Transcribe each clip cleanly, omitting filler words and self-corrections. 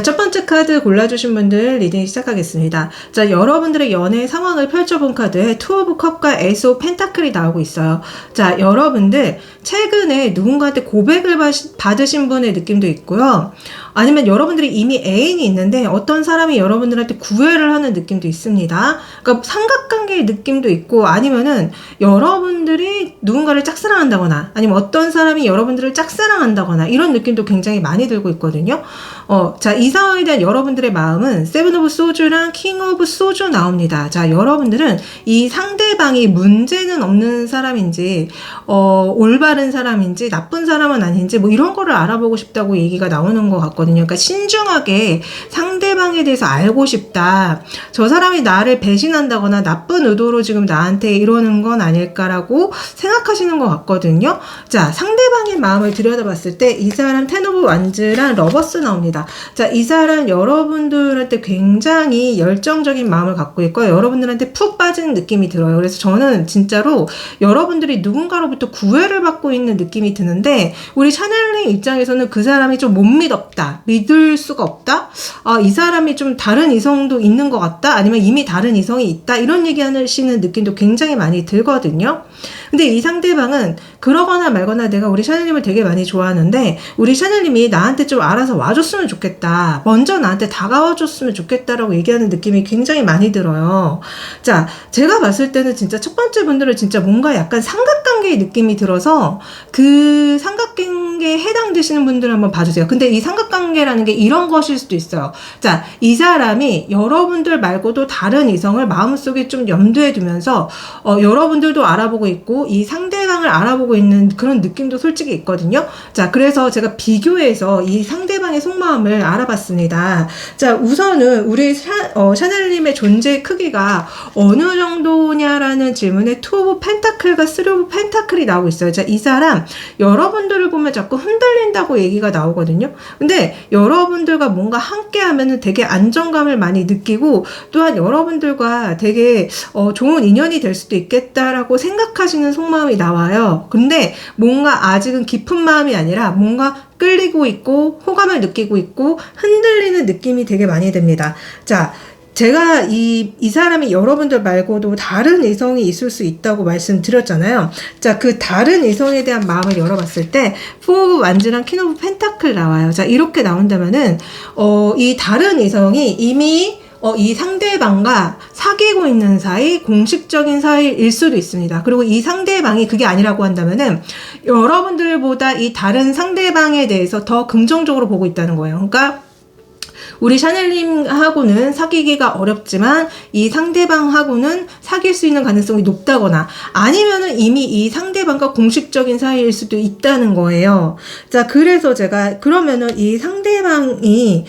첫 번째 카드 골라주신 분들 리딩 시작하겠습니다. 자, 여러분들의 연애 상황을 펼쳐본 카드에 투 오브 컵과 에이스 오브 펜타클이 나오고 있어요. 자, 여러분들 최근에 누군가한테 고백을 받으신 분의 느낌도 있고요. 아니면 여러분들이 이미 애인이 있는데 어떤 사람이 여러분들한테 구애를 하는 느낌도 있습니다. 그러니까 삼각관계의 느낌도 있고, 아니면은 여러분들이 누군가를 짝사랑한다거나 아니면 어떤 사람이 여러분들을 짝사랑한다거나 이런 느낌도 굉장히 많이 들고 있거든요. 자, 이 상황에 대한 여러분들의 마음은 세븐 오브 소주랑 킹 오브 소주 나옵니다. 자, 여러분들은 이 상대방이 문제는 없는 사람인지 올바른 사람인지 나쁜 사람은 아닌지 뭐 이런 거를 알아보고 싶다고 얘기가 나오는 것 같거든요. 그러니까 신중하게 상대방에 대해서 알고 싶다. 저 사람이 나를 배신한다거나 나쁜 의도로 지금 나한테 이러는 건 아닐까라고 생각하시는 것 같거든요. 자, 상대방의 마음을 들여다봤을 때 이 사람 텐 오브 완즈랑 러버스 나옵니다. 자, 이 사람 여러분들한테 굉장히 열정적인 마음을 갖고 있고 여러분들한테 푹 빠지는 느낌이 들어요. 그래서 저는 진짜로 여러분들이 누군가로부터 구애를 받고 있는 느낌이 드는데, 우리 샤넬님 입장에서는 그 사람이 좀 못 믿었다, 믿을 수가 없다, 이 사람이 좀 다른 이성도 있는 것 같다, 아니면 이미 다른 이성이 있다, 이런 얘기하시는 느낌도 굉장히 많이 들거든요. 근데 이 상대방은 그러거나 말거나 내가 우리 샤넬님을 되게 많이 좋아하는데 우리 샤넬님이 나한테 좀 알아서 와줬으면 좋겠다, 먼저 나한테 다가와줬으면 좋겠다라고 얘기하는 느낌이 굉장히 많이 들어요. 자, 제가 봤을 때는 진짜 첫 번째 분들은 진짜 뭔가 약간 삼각관계의 느낌이 들어서 그 삼각관계에 해당되시는 분들을 한번 봐주세요. 근데 이 삼각관계라는 게 이런 것일 수도 있어요. 자, 이 사람이 여러분들 말고도 다른 이성을 마음속에 좀 염두에 두면서 여러분들도 알아보고 있고 이 상대방을 알아보고 있는 그런 느낌도 솔직히 있거든요. 자, 그래서 제가 비교해서 이 상대방의 속마음을 알아봤습니다. 자, 우선은 우리 샤넬님의 존재의 크기가 어느 정도냐라는 질문에 투 오브 펜타클과 쓰리 오브 펜타클이 나오고 있어요. 자, 이 사람 여러분들을 보면 자꾸 흔들린다고 얘기가 나오거든요. 근데 여러분들과 뭔가 함께 하면은 되게 안정감을 많이 느끼고, 또한 여러분들과 되게 좋은 인연이 될 수도 있겠다라고 생각하시는 속마음이 나와요. 근데 뭔가 아직은 깊은 마음이 아니라 뭔가 끌리고 있고 호감을 느끼고 있고 흔들리는 느낌이 되게 많이 듭니다. 자, 제가 이 사람이 여러분들 말고도 다른 이성이 있을 수 있다고 말씀드렸잖아요. 자, 그 다른 이성에 대한 마음을 열어봤을 때 포 오브 완즈랑 퀸 오브 펜타클 나와요. 자, 이렇게 나온다면은 이 다른 이성이 이미 이 상대방과 사귀고 있는 사이, 공식적인 사이일 수도 있습니다. 그리고 이 상대방이 그게 아니라고 한다면은 여러분들보다 이 다른 상대방에 대해서 더 긍정적으로 보고 있다는 거예요. 그러니까 우리 샤넬님하고는 사귀기가 어렵지만 이 상대방하고는 사귈 수 있는 가능성이 높다거나, 아니면은 이미 이 상대방과 공식적인 사이일 수도 있다는 거예요. 자, 그래서 제가 그러면은 이 상대방이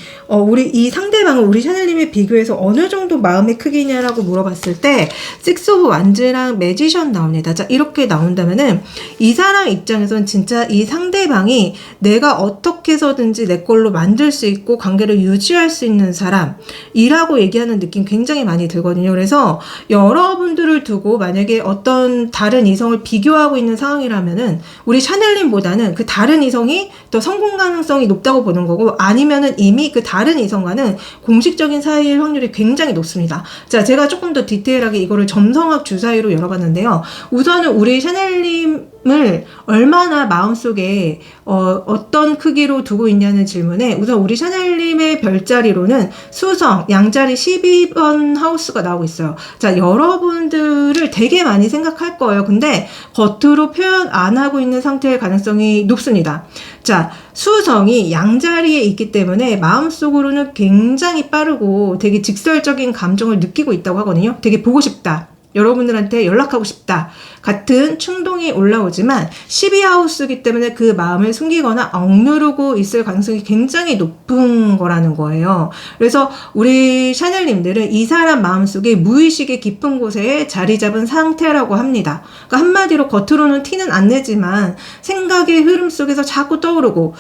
이 상대방은 우리 샤넬님에 비교해서 어느 정도 마음의 크기냐라고 물어봤을 때 식스 오브 완즈랑 매지션 나옵니다. 자, 이렇게 나온다면은 이 사람 입장에서는 진짜 이 상대방이 내가 어떻게 해서든지 내 걸로 만들 수 있고 관계를 유지할 수 있는 사람이라고 얘기하는 느낌 굉장히 많이 들거든요. 그래서 여러분들을 두고 만약에 어떤 다른 이성을 비교하고 있는 상황이라면은 우리 샤넬님보다는 그 다른 이성이 더 성공 가능성이 높다고 보는 거고, 아니면은 이미 그 다른 이성과는 공식적인 사이일 확률이 굉장히 높습니다. 자, 제가 조금 더 디테일하게 이거를 점성학 주사위로 열어봤는데요. 우선은 우리 샤넬님을 얼마나 마음속에 어떤 크기로 두고 있냐는 질문에 우선 우리 샤넬님의 별자리로는 수성, 양자리 12번 하우스가 나오고 있어요. 자, 여러분들을 되게 많이 생각할 거예요. 근데 겉으로 표현 안 하고 있는 상태일 가능성이 높습니다. 자, 수성이 양자리에 있기 때문에 마음속으로는 굉장히 빠르고 되게 직설적인 감정을 느끼고 있다고 하거든요. 되게 보고 싶다, 여러분들한테 연락하고 싶다 같은 충동이 올라오지만 12하우스이기 때문에 그 마음을 숨기거나 억누르고 있을 가능성이 굉장히 높은 거라는 거예요. 그래서 우리 샤넬님들은 이 사람 마음속에 무의식의 깊은 곳에 자리 잡은 상태라고 합니다. 그러니까 한마디로 겉으로는 티는 안 내지만 생각의 흐름 속에서 자꾸 떠오르고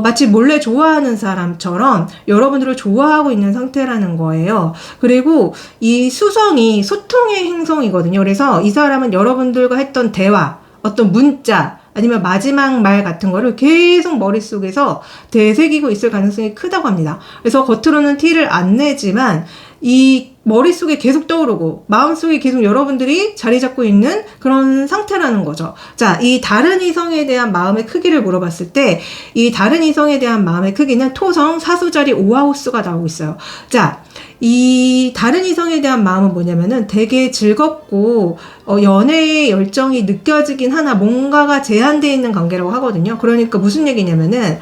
마치 몰래 좋아하는 사람처럼 여러분들을 좋아하고 있는 상태라는 거예요. 그리고 이 수성이 소통의 행성이거든요. 그래서 이 사람은 여러분들과 했던 대화, 어떤 문자, 아니면 마지막 말 같은 거를 계속 머릿속에서 되새기고 있을 가능성이 크다고 합니다. 그래서 겉으로는 티를 안 내지만 이 머릿속에 계속 떠오르고 마음속에 계속 여러분들이 자리 잡고 있는 그런 상태라는 거죠. 자, 이 다른 이성에 대한 마음의 크기를 물어봤을 때 이 다른 이성에 대한 마음의 크기는 토성 사수자리 5하우스가 나오고 있어요. 자, 이 다른 이성에 대한 마음은 뭐냐면은 되게 즐겁고 연애의 열정이 느껴지긴 하나 뭔가가 제한되어 있는 관계라고 하거든요. 그러니까 무슨 얘기냐면은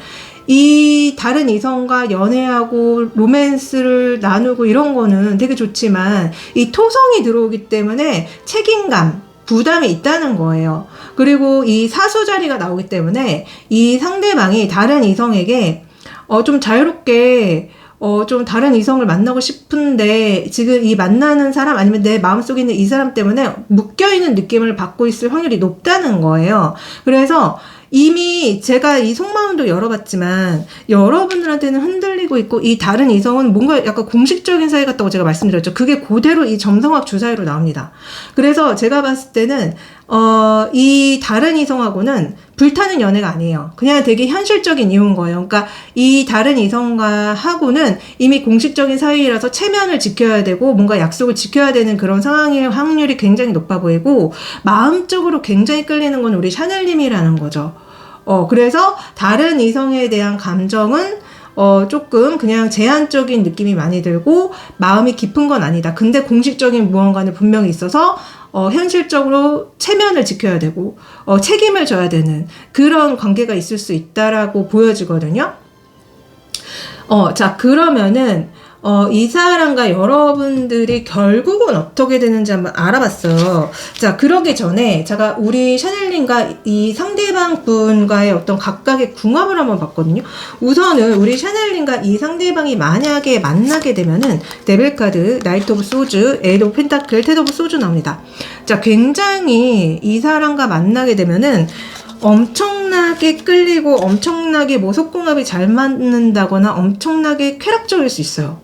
이 다른 이성과 연애하고 로맨스를 나누고 이런 거는 되게 좋지만 이 토성이 들어오기 때문에 책임감, 부담이 있다는 거예요. 그리고 이 사수 자리가 나오기 때문에 이 상대방이 다른 이성에게 좀 자유롭게 좀 다른 이성을 만나고 싶은데 지금 이 만나는 사람 아니면 내 마음속에 있는 이 사람 때문에 묶여있는 느낌을 받고 있을 확률이 높다는 거예요. 그래서 이미 제가 이 속마음도 열어봤지만 여러분들한테는 흔들리고 있고 이 다른 이성은 뭔가 약간 공식적인 사이 같다고 제가 말씀드렸죠. 그게 그대로 이 점성학 주사위로 나옵니다. 그래서 제가 봤을 때는 이 다른 이성하고는 불타는 연애가 아니에요. 그냥 되게 현실적인 이유인 거예요. 그러니까 이 다른 이성과 하고는 이미 공식적인 사이라서 체면을 지켜야 되고 뭔가 약속을 지켜야 되는 그런 상황일 확률이 굉장히 높아 보이고 마음적으로 굉장히 끌리는 건 우리 샤넬님이라는 거죠. 그래서 다른 이성에 대한 감정은 조금 그냥 제한적인 느낌이 많이 들고 마음이 깊은 건 아니다. 근데 공식적인 무언가는 분명히 있어서 현실적으로 체면을 지켜야 되고 책임을 져야 되는 그런 관계가 있을 수 있다라고 보여지거든요. 자, 그러면은 이 사람과 여러분들이 결국은 어떻게 되는지 한번 알아봤어요. 자, 그러기 전에 제가 우리 샤넬님과 이 상대방 분과의 어떤 각각의 궁합을 한번 봤거든요. 우선은 우리 샤넬님과 이 상대방이 만약에 만나게 되면은 데빌카드, 나이트 오브 소주, 에이드 오브 펜타클, 테드 오브 소주 나옵니다. 자, 굉장히 이 사람과 만나게 되면은 엄청나게 끌리고 엄청나게 뭐 속궁합이 잘 맞는다거나 엄청나게 쾌락적일 수 있어요.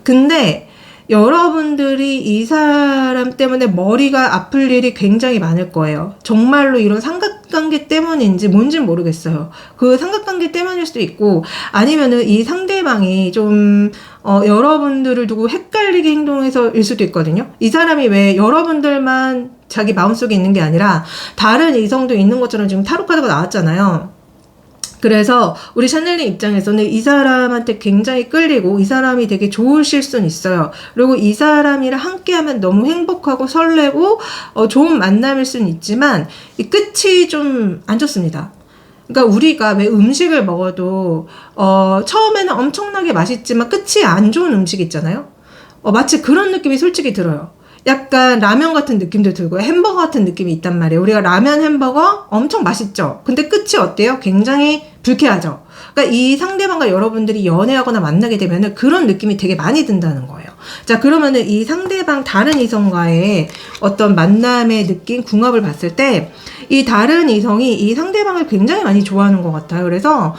근데 여러분들이 이 사람 때문에 머리가 아플 일이 굉장히 많을 거예요. 정말로 이런 삼각관계 때문인지 뭔지는 모르겠어요. 그 삼각관계 때문일 수도 있고 아니면은 이 상대방이 좀 여러분들을 두고 헷갈리게 행동해서일 수도 있거든요. 이 사람이 왜 여러분들만 자기 마음속에 있는 게 아니라 다른 이성도 있는 것처럼 지금 타로 카드가 나왔잖아요. 그래서 우리 샤넬님 입장에서는 이 사람한테 굉장히 끌리고 이 사람이 되게 좋으실 수는 있어요. 그리고 이 사람이랑 함께하면 너무 행복하고 설레고 좋은 만남일 수는 있지만 이 끝이 좀 안 좋습니다. 그러니까 우리가 왜 음식을 먹어도 처음에는 엄청나게 맛있지만 끝이 안 좋은 음식 있잖아요. 마치 그런 느낌이 솔직히 들어요. 약간 라면 같은 느낌도 들고요. 햄버거 같은 느낌이 있단 말이에요. 우리가 라면, 햄버거 엄청 맛있죠. 근데 끝이 어때요? 굉장히 불쾌하죠. 그러니까 이 상대방과 여러분들이 연애하거나 만나게 되면은 그런 느낌이 되게 많이 든다는 거예요. 자, 그러면은 이 상대방 다른 이성과의 어떤 만남의 느낌, 궁합을 봤을 때 이 다른 이성이 이 상대방을 굉장히 많이 좋아하는 것 같아요. 그래서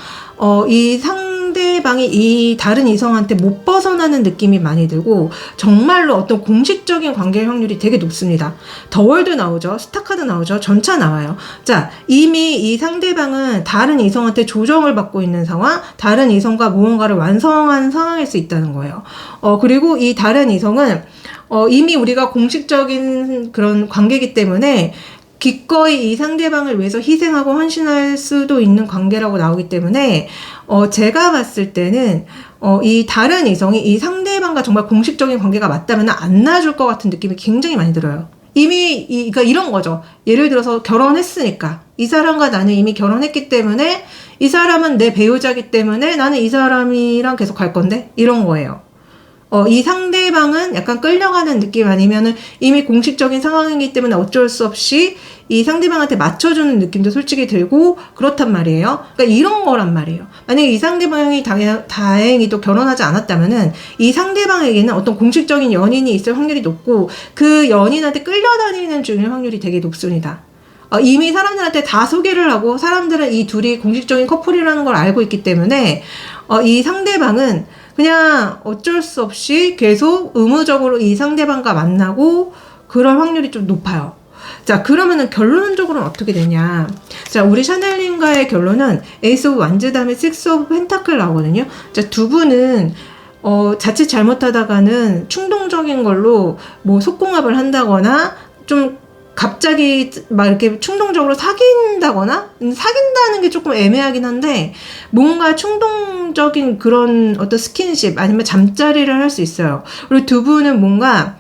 이 상대방이 이 다른 이성한테 못 벗어나는 느낌이 많이 들고 정말로 어떤 공식적인 관계의 확률이 되게 높습니다. 더월드 나오죠. 스타카드 나오죠. 전차 나와요. 자, 이미 이 상대방은 다른 이성한테 조정을 받고 있는 상황, 다른 이성과 무언가를 완성한 상황일 수 있다는 거예요. 그리고 이 다른 이성은 이미 우리가 공식적인 그런 관계이기 때문에 기꺼이 이 상대방을 위해서 희생하고 헌신할 수도 있는 관계라고 나오기 때문에 제가 봤을 때는 이 다른 이성이 이 상대방과 정말 공식적인 관계가 맞다면 안 놔줄 것 같은 느낌이 굉장히 많이 들어요. 이미 그러니까 이런 거죠. 예를 들어서 결혼했으니까 이 사람과 나는 이미 결혼했기 때문에 이 사람은 내 배우자이기 때문에 나는 이 사람이랑 계속 갈 건데 이런 거예요. 이 상대방은 약간 끌려가는 느낌 아니면은 이미 공식적인 상황이기 때문에 어쩔 수 없이 이 상대방한테 맞춰주는 느낌도 솔직히 들고 그렇단 말이에요. 그러니까 이런 거란 말이에요. 만약에 이 상대방이 다행히도 결혼하지 않았다면은 이 상대방에게는 어떤 공식적인 연인이 있을 확률이 높고 그 연인한테 끌려다니는 중일 확률이 되게 높습니다. 이미 사람들한테 다 소개를 하고 사람들은 이 둘이 공식적인 커플이라는 걸 알고 있기 때문에 이 상대방은 그냥 어쩔 수 없이 계속 의무적으로 이 상대방과 만나고 그럴 확률이 좀 높아요. 자, 그러면은 결론적으로는 어떻게 되냐. 자, 우리 샤넬님과의 결론은 에이스 오브 완즈 다음에 식스 오브 펜타클 나오거든요. 자, 두 분은 자칫 잘못하다가는 충동적인 걸로 뭐 속궁합을 한다거나 좀 갑자기 막 이렇게 충동적으로 사귄다는 게 조금 애매하긴 한데 뭔가 충동적인 그런 어떤 스킨십 아니면 잠자리를 할 수 있어요. 그리고 두 분은 뭔가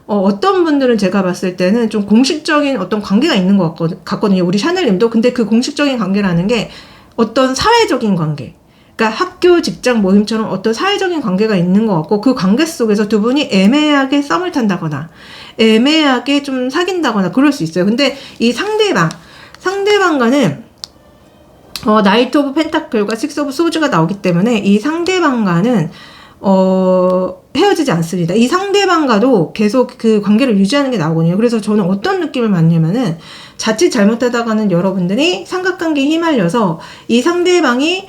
어떤 분들은 제가 봤을 때는 좀 공식적인 어떤 관계가 있는 것 같거든요. 우리 샤넬님도. 근데 그 공식적인 관계라는 게 어떤 사회적인 관계. 그러니까 학교, 직장, 모임처럼 어떤 사회적인 관계가 있는 것 같고 그 관계 속에서 두 분이 애매하게 썸을 탄다거나 애매하게 좀 사귄다거나 그럴 수 있어요. 근데 이 상대방과는 나이트 오브 펜타클과 식스 오브 소즈가 나오기 때문에 이 상대방과는 헤어지지 않습니다. 이 상대방과도 계속 그 관계를 유지하는 게 나오거든요. 그래서 저는 어떤 느낌을 받냐면은 자칫 잘못하다가는 여러분들이 삼각관계에 휘말려서 이 상대방이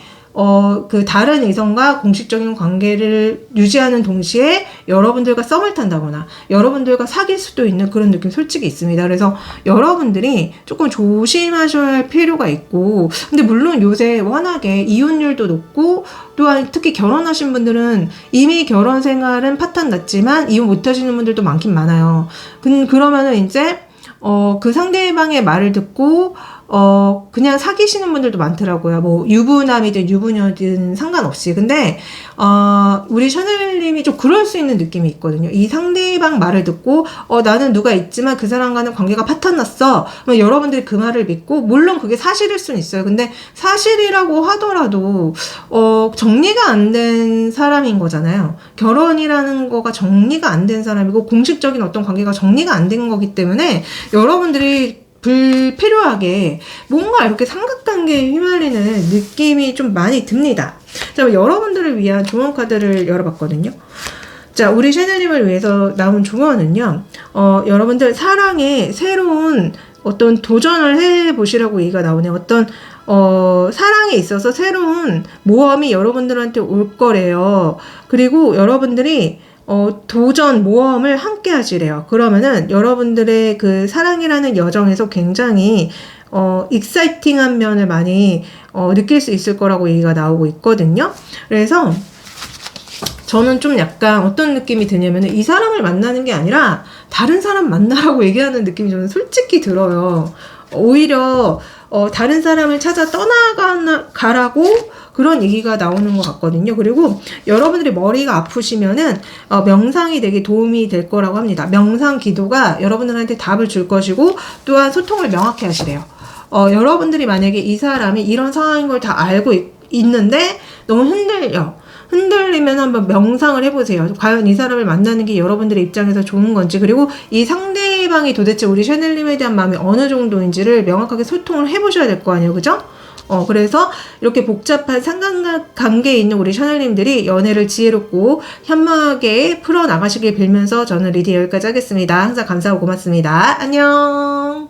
그 다른 이성과 공식적인 관계를 유지하는 동시에 여러분들과 썸을 탄다거나 여러분들과 사귈 수도 있는 그런 느낌 솔직히 있습니다. 그래서 여러분들이 조금 조심하셔야 필요가 있고 근데 물론 요새 워낙에 이혼율도 높고 또한 특히 결혼하신 분들은 이미 결혼 생활은 파탄 났지만 이혼 못 하시는 분들도 많긴 많아요. 그러면은 이제 그 상대방의 말을 듣고 그냥 사귀시는 분들도 많더라고요. 뭐, 유부남이든 유부녀든 상관없이. 근데, 우리 샤넬님이 좀 그럴 수 있는 느낌이 있거든요. 이 상대방 말을 듣고, 나는 누가 있지만 그 사람과는 관계가 파탄났어. 여러분들이 그 말을 믿고, 물론 그게 사실일 수는 있어요. 근데 사실이라고 하더라도, 정리가 안 된 사람인 거잖아요. 결혼이라는 거가 정리가 안 된 사람이고, 공식적인 어떤 관계가 정리가 안 된 거기 때문에, 여러분들이 불필요하게 뭔가 이렇게 삼각관계에 휘말리는 느낌이 좀 많이 듭니다. 자, 여러분들을 위한 조언 카드를 열어봤거든요. 자, 우리 샤넬님을 위해서 나온 조언은요. 여러분들 사랑에 새로운 어떤 도전을 해보시라고 얘기가 나오네요. 어떤 사랑에 있어서 새로운 모험이 여러분들한테 올 거래요. 그리고 여러분들이 도전, 모험을 함께 하시래요. 그러면은 여러분들의 그 사랑이라는 여정에서 굉장히 익사이팅한 면을 많이 느낄 수 있을 거라고 얘기가 나오고 있거든요. 그래서 저는 좀 약간 어떤 느낌이 드냐면은 이 사람을 만나는 게 아니라 다른 사람 만나라고 얘기하는 느낌이 저는 솔직히 들어요. 오히려 다른 사람을 찾아 떠나가라고 그런 얘기가 나오는 것 같거든요. 그리고 여러분들이 머리가 아프시면은 명상이 되게 도움이 될 거라고 합니다. 명상 기도가 여러분들한테 답을 줄 것이고 또한 소통을 명확히 하시래요. 여러분들이 만약에 이 사람이 이런 상황인 걸 다 알고 있는데 너무 흔들리면 한번 명상을 해보세요. 과연 이 사람을 만나는 게 여러분들의 입장에서 좋은 건지 그리고 이 상대방이 도대체 우리 샤넬님에 대한 마음이 어느 정도인지를 명확하게 소통을 해보셔야 될 거 아니에요. 그죠? 그래서 이렇게 복잡한 상관관계에 있는 우리 샤넬님들이 연애를 지혜롭고 현명하게 풀어나가시길 빌면서 저는 리딩 여기까지 하겠습니다. 항상 감사하고 고맙습니다. 안녕.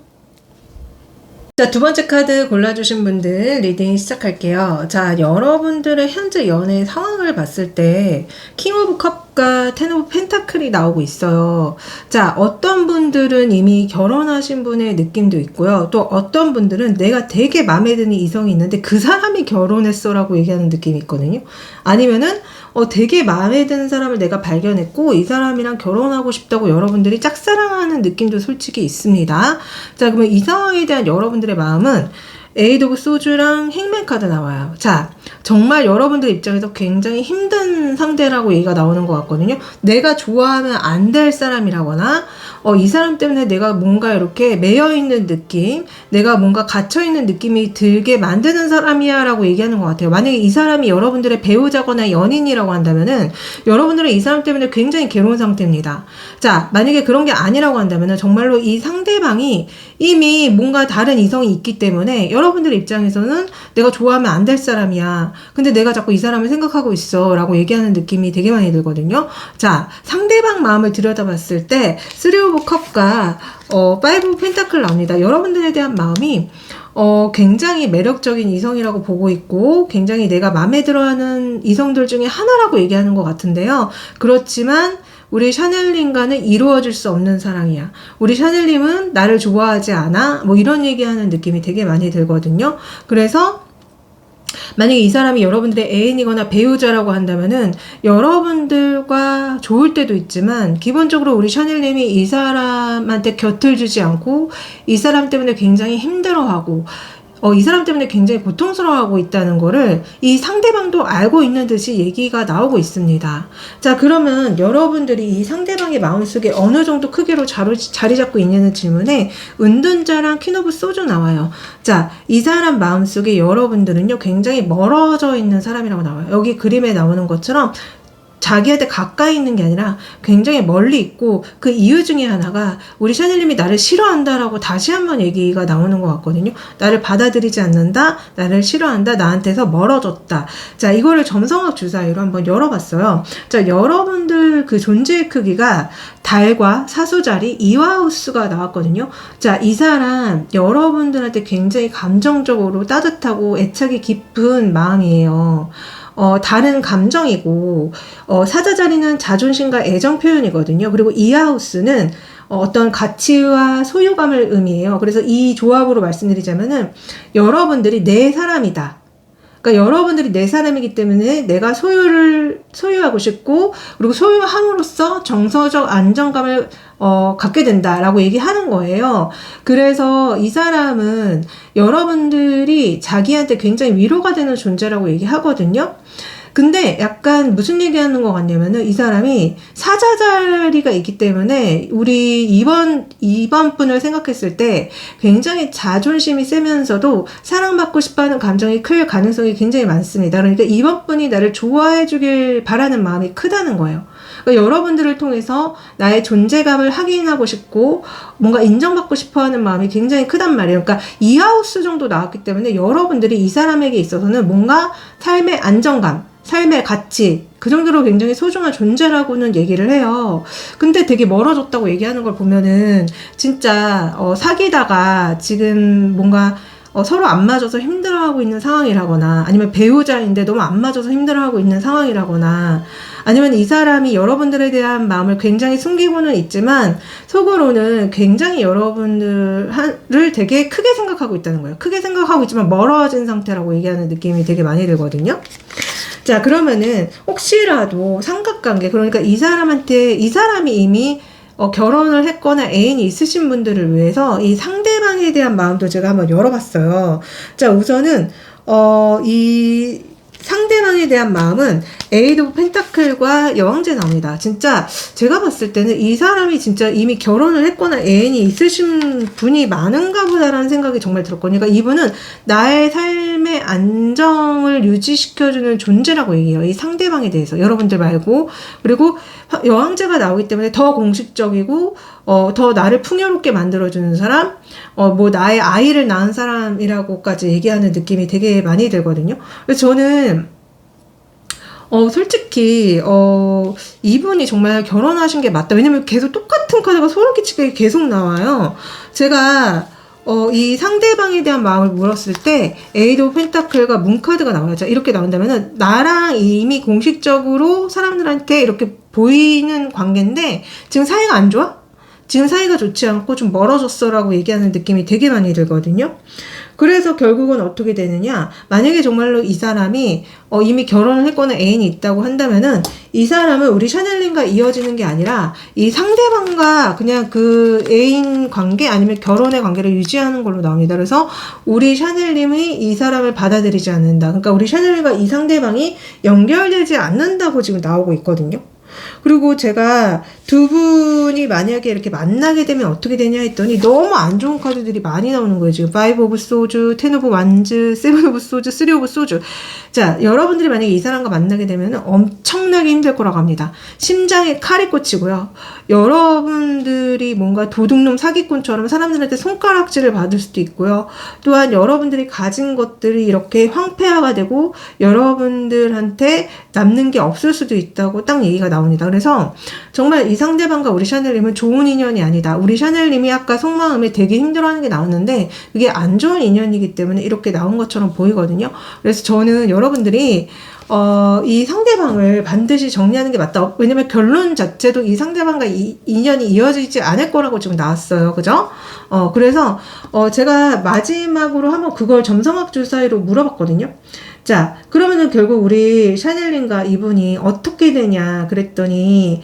자, 두 번째 카드 골라주신 분들 리딩 시작할게요. 자, 여러분들의 현재 연애 상황을 봤을 때 킹 오브 컵과 텐 오브 펜타클이 나오고 있어요. 자, 어떤 분들은 이미 결혼하신 분의 느낌도 있고요. 또 어떤 분들은 내가 되게 마음에 드는 이성이 있는데 그 사람이 결혼했어 라고 얘기하는 느낌이 있거든요. 아니면은 되게 마음에 드는 사람을 내가 발견했고 이 사람이랑 결혼하고 싶다고 여러분들이 짝사랑하는 느낌도 솔직히 있습니다. 자, 그러면 이 상황에 대한 여러분들의 마음은 에이드 오브 소주랑 행맨 카드 나와요. 자, 정말 여러분들 입장에서 굉장히 힘든 상대라고 얘기가 나오는 것 같거든요. 내가 좋아하면 안 될 사람이라거나 이 사람 때문에 내가 뭔가 이렇게 매여있는 느낌, 내가 뭔가 갇혀있는 느낌이 들게 만드는 사람이야 라고 얘기하는 것 같아요. 만약에 이 사람이 여러분들의 배우자거나 연인이라고 한다면은 여러분들은 이 사람 때문에 굉장히 괴로운 상태입니다. 자, 만약에 그런 게 아니라고 한다면은 정말로 이 상대방이 이미 뭔가 다른 이성이 있기 때문에 여러분들의 입장에서는 내가 좋아하면 안 될 사람이야. 근데 내가 자꾸 이 사람을 생각하고 있어 라고 얘기하는 느낌이 되게 많이 들거든요. 자, 상대방 마음을 들여다봤을 때 3 오브 컵과 5 오브 펜타클 나옵니다. 여러분들에 대한 마음이 굉장히 매력적인 이성이라고 보고 있고 굉장히 내가 마음에 들어하는 이성들 중에 하나라고 얘기하는 것 같은데요. 그렇지만 우리 샤넬님과는 이루어질 수 없는 사랑이야. 우리 샤넬님은 나를 좋아하지 않아? 뭐 이런 얘기하는 느낌이 되게 많이 들거든요. 그래서 만약에 이 사람이 여러분들의 애인이거나 배우자라고 한다면은 여러분들과 좋을 때도 있지만 기본적으로 우리 샤넬님이 이 사람한테 곁을 주지 않고 이 사람 때문에 굉장히 힘들어하고 이 사람 때문에 굉장히 고통스러워하고 있다는 거를 이 상대방도 알고 있는 듯이 얘기가 나오고 있습니다. 자, 그러면 여러분들이 이 상대방의 마음속에 어느 정도 크기로 자리 잡고 있냐는 질문에 은둔자랑 퀸 오브 소주 나와요. 자, 이 사람 마음속에 여러분들은요 굉장히 멀어져 있는 사람이라고 나와요. 여기 그림에 나오는 것처럼 자기한테 가까이 있는 게 아니라 굉장히 멀리 있고 그 이유 중에 하나가 우리 샤넬님이 나를 싫어한다라고 다시 한번 얘기가 나오는 것 같거든요. 나를 받아들이지 않는다, 나를 싫어한다, 나한테서 멀어졌다. 자, 이거를 점성학 주사위로 한번 열어봤어요. 자, 여러분들 그 존재의 크기가 달과 사수자리 이와우스가 나왔거든요. 자, 이 사람 여러분들한테 굉장히 감정적으로 따뜻하고 애착이 깊은 마음이에요. 다른 감정이고, 사자자리는 자존심과 애정 표현이거든요. 그리고 이하우스는 어떤 가치와 소유감을 의미해요. 그래서 이 조합으로 말씀드리자면은, 여러분들이 내 사람이다. 그러니까 여러분들이 내 사람이기 때문에 내가 소유하고 싶고, 그리고 소유함으로써 정서적 안정감을 갖게 된다라고 얘기하는 거예요. 그래서 이 사람은 여러분들이 자기한테 굉장히 위로가 되는 존재라고 얘기하거든요. 근데 약간 무슨 얘기하는 것 같냐면은 이 사람이 사자자리가 있기 때문에 우리 이번 분을 생각했을 때 굉장히 자존심이 세면서도 사랑받고 싶어하는 감정이 클 가능성이 굉장히 많습니다. 그러니까 이번 분이 나를 좋아해 주길 바라는 마음이 크다는 거예요. 그러니까 여러분들을 통해서 나의 존재감을 확인하고 싶고 뭔가 인정받고 싶어하는 마음이 굉장히 크단 말이에요. 그러니까 이하우스 정도 나왔기 때문에 여러분들이 이 사람에게 있어서는 뭔가 삶의 안정감, 삶의 가치, 그 정도로 굉장히 소중한 존재라고는 얘기를 해요. 근데 되게 멀어졌다고 얘기하는 걸 보면은 진짜 사귀다가 지금 뭔가 서로 안 맞아서 힘들어하고 있는 상황이라거나 아니면 배우자인데 너무 안 맞아서 힘들어하고 있는 상황이라거나 아니면 이 사람이 여러분들에 대한 마음을 굉장히 숨기고는 있지만 속으로는 굉장히 여러분들을 되게 크게 생각하고 있다는 거예요. 크게 생각하고 있지만 멀어진 상태라고 얘기하는 느낌이 되게 많이 들거든요. 자, 그러면은 혹시라도 삼각관계, 그러니까 이 사람이 이미 결혼을 했거나 애인이 있으신 분들을 위해서 이 상대방에 대한 마음도 제가 한번 열어봤어요. 자, 우선은 이 상대방에 대한 마음은 에이드 오브 펜타클과 여왕제 나옵니다. 진짜 제가 봤을 때는 이 사람이 진짜 이미 결혼을 했거나 애인이 있으신 분이 많은가 보다라는 생각이 정말 들었거든요. 그러니까 이분은 나의 삶의 안정을 유지시켜주는 존재라고 얘기해요. 이 상대방에 대해서. 여러분들 말고. 그리고 여왕제가 나오기 때문에 더 공식적이고 더 나를 풍요롭게 만들어주는 사람, 뭐 나의 아이를 낳은 사람이라고까지 얘기하는 느낌이 되게 많이 들거든요. 그래서 저는 솔직히 이분이 정말 결혼하신 게 맞다. 왜냐면 계속 똑같은 카드가 소름 끼치게 계속 나와요. 제가 이 상대방에 대한 마음을 물었을 때 에이드 오브 펜타클과 문 카드가 나와요. 자, 이렇게 나온다면은 나랑 이미 공식적으로 사람들한테 이렇게 보이는 관계인데 지금 사이가 안 좋아? 지금 사이가 좋지 않고 좀 멀어졌어라고 얘기하는 느낌이 되게 많이 들거든요. 그래서 결국은 어떻게 되느냐, 만약에 정말로 이 사람이 이미 결혼을 했거나 애인이 있다고 한다면은 이 사람은 우리 샤넬님과 이어지는 게 아니라 이 상대방과 그냥 그 애인 관계 아니면 결혼의 관계를 유지하는 걸로 나옵니다. 그래서 우리 샤넬님이 이 사람을 받아들이지 않는다. 그러니까 우리 샤넬님과 이 상대방이 연결되지 않는다고 지금 나오고 있거든요. 그리고 제가 두 분이 만약에 이렇게 만나게 되면 어떻게 되냐 했더니 너무 안 좋은 카드들이 많이 나오는 거예요. 지금 5 오브 소주, 10 오브 완즈, 7 오브 소주, 3 오브 소주. 자, 여러분들이 만약에 이 사람과 만나게 되면 엄청나게 힘들 거라고 합니다. 심장에 칼이 꽂히고요. 여러분들이 뭔가 도둑놈 사기꾼처럼 사람들한테 손가락질을 받을 수도 있고요. 또한 여러분들이 가진 것들이 이렇게 황폐화가 되고 여러분들한테 남는 게 없을 수도 있다고 딱 얘기가 나옵니다. 그래서 정말 이 상대방과 우리 샤넬님은 좋은 인연이 아니다. 우리 샤넬님이 아까 속마음에 되게 힘들어하는 게 나왔는데 그게 안 좋은 인연이기 때문에 이렇게 나온 것처럼 보이거든요. 그래서 저는 여러분들이 이 상대방을 반드시 정리하는 게 맞다. 왜냐면 결론 자체도 이 상대방과 인연이 이어지지 않을 거라고 지금 나왔어요. 그죠? 그래서 제가 마지막으로 한번 그걸 점성학 주사위로 물어봤거든요. 자, 그러면은 결국 우리 샤넬님과 이분이 어떻게 되냐 그랬더니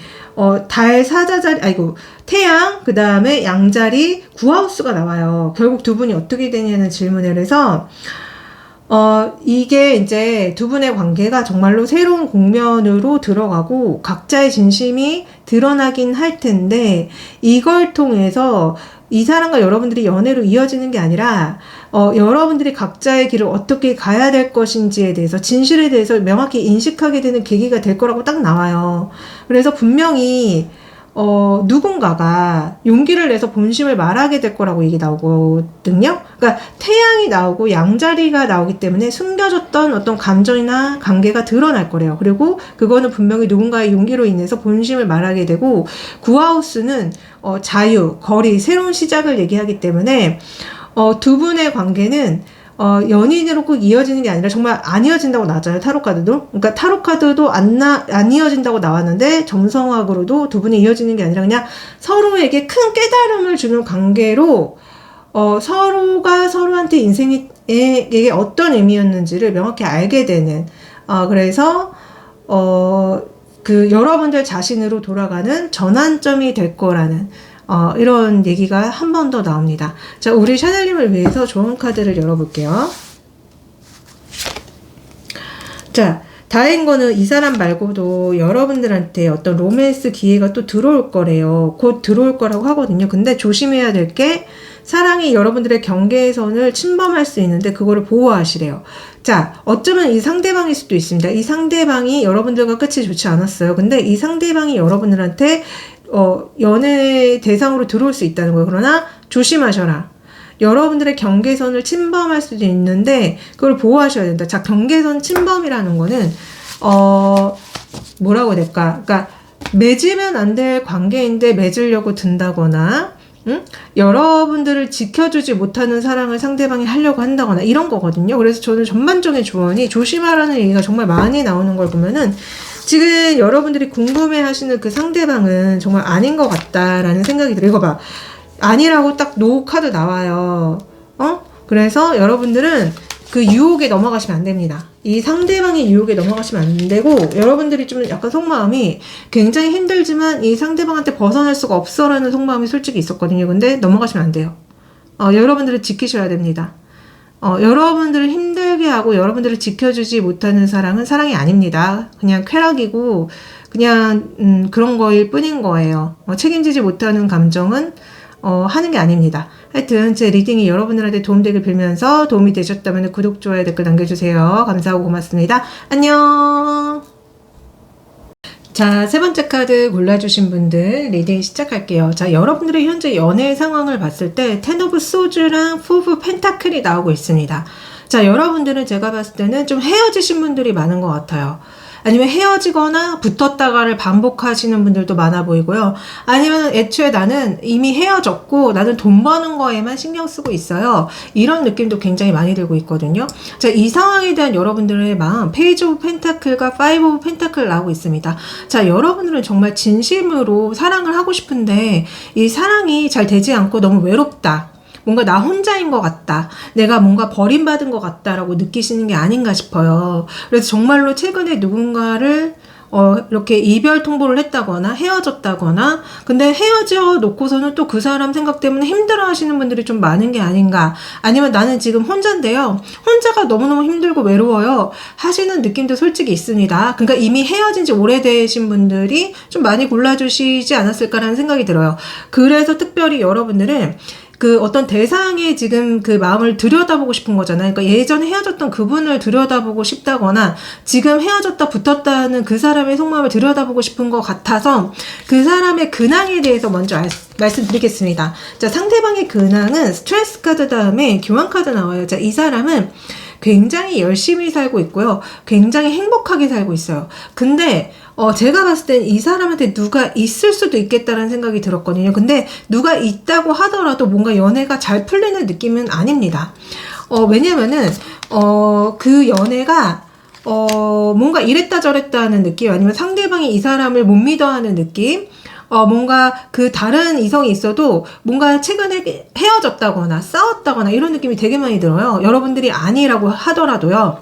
달 사자자리, 태양, 그 다음에 양자리, 구하우스가 나와요. 결국 두 분이 어떻게 되냐는 질문을 해서 이게 이제 두 분의 관계가 정말로 새로운 국면으로 들어가고 각자의 진심이 드러나긴 할 텐데 이걸 통해서 이 사람과 여러분들이 연애로 이어지는 게 아니라 여러분들이 각자의 길을 어떻게 가야 될 것인지에 대해서 진실에 대해서 명확히 인식하게 되는 계기가 될 거라고 딱 나와요. 그래서 분명히 누군가가 용기를 내서 본심을 말하게 될 거라고 얘기 나오거든요. 그러니까 태양이 나오고 양자리가 나오기 때문에 숨겨졌던 어떤 감정이나 관계가 드러날 거래요. 그리고 그거는 분명히 누군가의 용기로 인해서 본심을 말하게 되고, 구하우스는 자유, 거리, 새로운 시작을 얘기하기 때문에 두 분의 관계는 연인으로 꼭 이어지는 게 아니라 정말 안 이어진다고 나와요. 타로카드도. 그러니까 타로카드도 안 이어진다고 나왔는데 점성학으로도 두 분이 이어지는 게 아니라 그냥 서로에게 큰 깨달음을 주는 관계로 서로가 서로한테 인생에 어떤 의미였는지를 명확히 알게 되는, 그래서 그 여러분들 자신으로 돌아가는 전환점이 될 거라는 이런 얘기가 한 번 더 나옵니다. 자, 우리 샤넬님을 위해서 좋은 카드를 열어볼게요. 자, 다행인 거는 이 사람 말고도 여러분들한테 어떤 로맨스 기회가 또 들어올 거래요. 곧 들어올 거라고 하거든요. 근데 조심해야 될 게, 사랑이 여러분들의 경계선을 침범할 수 있는데 그거를 보호하시래요. 자, 어쩌면 이 상대방일 수도 있습니다. 이 상대방이 여러분들과 끝이 좋지 않았어요. 근데 이 상대방이 여러분들한테 연애 대상으로 들어올 수 있다는 거예요. 그러나 조심하셔라. 여러분들의 경계선을 침범할 수도 있는데 그걸 보호하셔야 된다. 자, 경계선 침범이라는 거는 뭐라고 해야 될까? 그러니까 맺으면 안 될 관계인데 맺으려고 든다거나, 여러분들을 지켜주지 못하는 사랑을 상대방이 하려고 한다거나 이런 거거든요. 그래서 저는 전반적인 조언이 조심하라는 얘기가 정말 많이 나오는 걸 보면은 지금 여러분들이 궁금해하시는 그 상대방은 정말 아닌 것 같다라는 생각이 들어요. 이거 봐. 아니라고 딱 노 카드 나와요. 그래서 여러분들은 그 유혹에 넘어가시면 안 됩니다. 이 상대방의 유혹에 넘어가시면 안 되고, 여러분들이 좀 약간 속마음이 굉장히 힘들지만 이 상대방한테 벗어날 수가 없어라는 속마음이 솔직히 있었거든요. 근데 넘어가시면 안 돼요. 여러분들을 지키셔야 됩니다. 여러분들을 힘들게 하고 여러분들을 지켜주지 못하는 사랑은 사랑이 아닙니다. 그냥 쾌락이고 그냥 그런 거일 뿐인 거예요. 책임지지 못하는 감정은 하는 게 아닙니다. 하여튼 제 리딩이 여러분들한테 도움되길 빌면서, 도움이 되셨다면 구독, 좋아요, 댓글 남겨주세요. 감사하고 고맙습니다. 안녕. 자, 세 번째 카드 골라주신 분들 리딩 시작할게요. 자, 여러분들의 현재 연애 상황을 봤을 때 10 오브 소주랑 4 오브 펜타클이 나오고 있습니다. 자, 여러분들은 제가 봤을 때는 좀 헤어지신 분들이 많은 것 같아요. 아니면 헤어지거나 붙었다가를 반복하시는 분들도 많아 보이고요. 아니면 애초에 나는 이미 헤어졌고 나는 돈 버는 거에만 신경 쓰고 있어요. 이런 느낌도 굉장히 많이 들고 있거든요. 자, 이 상황에 대한 여러분들의 마음, 페이지 오브 펜타클과 파이브 오브 펜타클 나오고 있습니다. 자, 여러분들은 정말 진심으로 사랑을 하고 싶은데 이 사랑이 잘 되지 않고 너무 외롭다. 뭔가 나 혼자인 것 같다. 내가 뭔가 버림받은 것 같다라고 느끼시는 게 아닌가 싶어요. 그래서 정말로 최근에 누군가를 이렇게 이별 통보를 했다거나 헤어졌다거나, 근데 헤어져 놓고서는 또 그 사람 생각 때문에 힘들어 하시는 분들이 좀 많은 게 아닌가. 아니면 나는 지금 혼자인데요. 혼자가 너무너무 힘들고 외로워요. 하시는 느낌도 솔직히 있습니다. 그러니까 이미 헤어진 지 오래되신 분들이 좀 많이 골라주시지 않았을까라는 생각이 들어요. 그래서 특별히 여러분들은 그 어떤 대상에 지금 그 마음을 들여다보고 싶은 거잖아요. 그러니까 예전에 헤어졌던 그분을 들여다보고 싶다거나 지금 헤어졌다 붙었다는 그 사람의 속마음을 들여다보고 싶은 것 같아서 그 사람의 근황에 대해서 먼저 말씀드리겠습니다. 자, 상대방의 근황은 스트레스 카드 다음에 교환 카드 나와요. 자, 이 사람은 굉장히 열심히 살고 있고요. 굉장히 행복하게 살고 있어요. 근데 제가 봤을 땐 이 사람한테 누가 있을 수도 있겠다라는 생각이 들었거든요. 근데 누가 있다고 하더라도 뭔가 연애가 잘 풀리는 느낌은 아닙니다. 왜냐면은 그 연애가 뭔가 이랬다 저랬다 하는 느낌, 아니면 상대방이 이 사람을 못 믿어 하는 느낌, 뭔가 그 다른 이성이 있어도 뭔가 최근에 헤어졌다거나 싸웠다거나 이런 느낌이 되게 많이 들어요. 여러분들이 아니라고 하더라도요.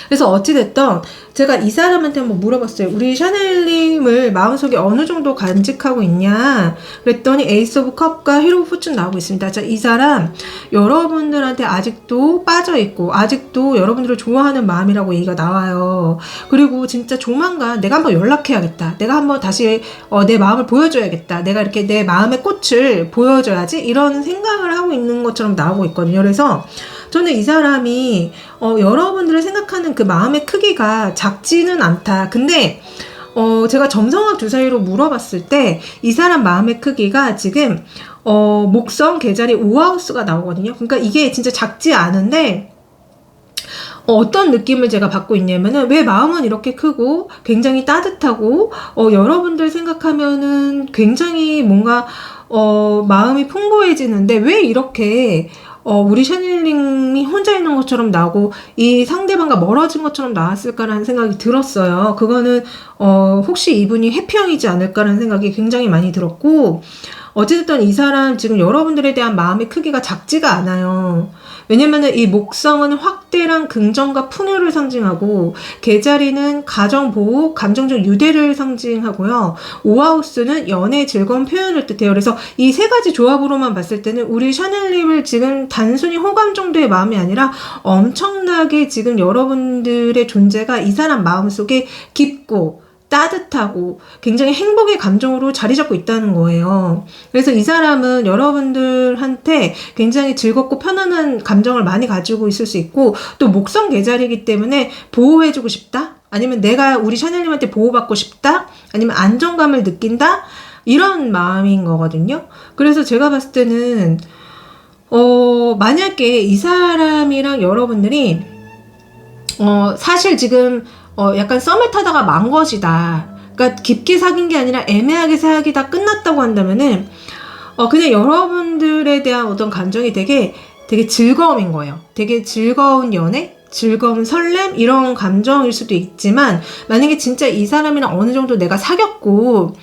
그래서 어찌됐든 제가 이 사람한테 한번 물어봤어요. 우리 샤넬님을 마음속에 어느 정도 간직하고 있냐 그랬더니 에이스 오브 컵과 히로 오브 포춘 나오고 있습니다. 자, 이 사람 여러분들한테 아직도 빠져있고 아직도 여러분들을 좋아하는 마음이라고 얘기가 나와요. 그리고 진짜 조만간 내가 한번 연락해야겠다, 내가 한번 다시 내 마음을 보여줘야겠다, 내가 이렇게 내 마음의 꽃을 보여줘야지, 이런 생각을 하고 있는 것처럼 나오고 있거든요. 그래서 저는 이 사람이 여러분들을 생각하는 그 마음의 크기가 작지는 않다. 근데 제가 점성학 주사위로 물어봤을 때 이 사람 마음의 크기가 지금 목성 계자리 5하우스가 나오거든요. 그러니까 이게 진짜 작지 않은데 어떤 느낌을 제가 받고 있냐면은, 왜 마음은 이렇게 크고 굉장히 따뜻하고 여러분들 생각하면은 굉장히 뭔가 마음이 풍부해지는데 왜 이렇게 우리 샤넬님이 혼자 있는 것처럼 나오고 이 상대방과 멀어진 것처럼 나왔을까라는 생각이 들었어요. 그거는 혹시 이분이 해피형이지 않을까라는 생각이 굉장히 많이 들었고, 어쨌든 이 사람 지금 여러분들에 대한 마음의 크기가 작지가 않아요. 왜냐면은 이 목성은 확대랑 긍정과 풍요를 상징하고, 계자리는 가정보호, 감정적 유대를 상징하고요. 오하우스는 연애 즐거운 표현을 뜻해요. 그래서 이 세 가지 조합으로만 봤을 때는 우리 샤넬님을 지금 단순히 호감 정도의 마음이 아니라 엄청나게 지금 여러분들의 존재가 이 사람 마음속에 깊고 따뜻하고 굉장히 행복의 감정으로 자리 잡고 있다는 거예요. 그래서 이 사람은 여러분들한테 굉장히 즐겁고 편안한 감정을 많이 가지고 있을 수 있고, 또 목성 계자리이기 때문에 보호해주고 싶다? 아니면 내가 우리 샤넬님한테 보호받고 싶다? 아니면 안정감을 느낀다? 이런 마음인 거거든요. 그래서 제가 봤을 때는 만약에 이 사람이랑 여러분들이 사실 지금 약간 썸을 타다가 만 것이다, 그러니까 깊게 사귄 게 아니라 애매하게 사귀다 끝났다고 한다면은 그냥 여러분들에 대한 어떤 감정이 되게 즐거움인 거예요. 되게 즐거운 연애, 즐거운 설렘, 이런 감정일 수도 있지만, 만약에 진짜 이 사람이랑 어느 정도 내가 사귀었고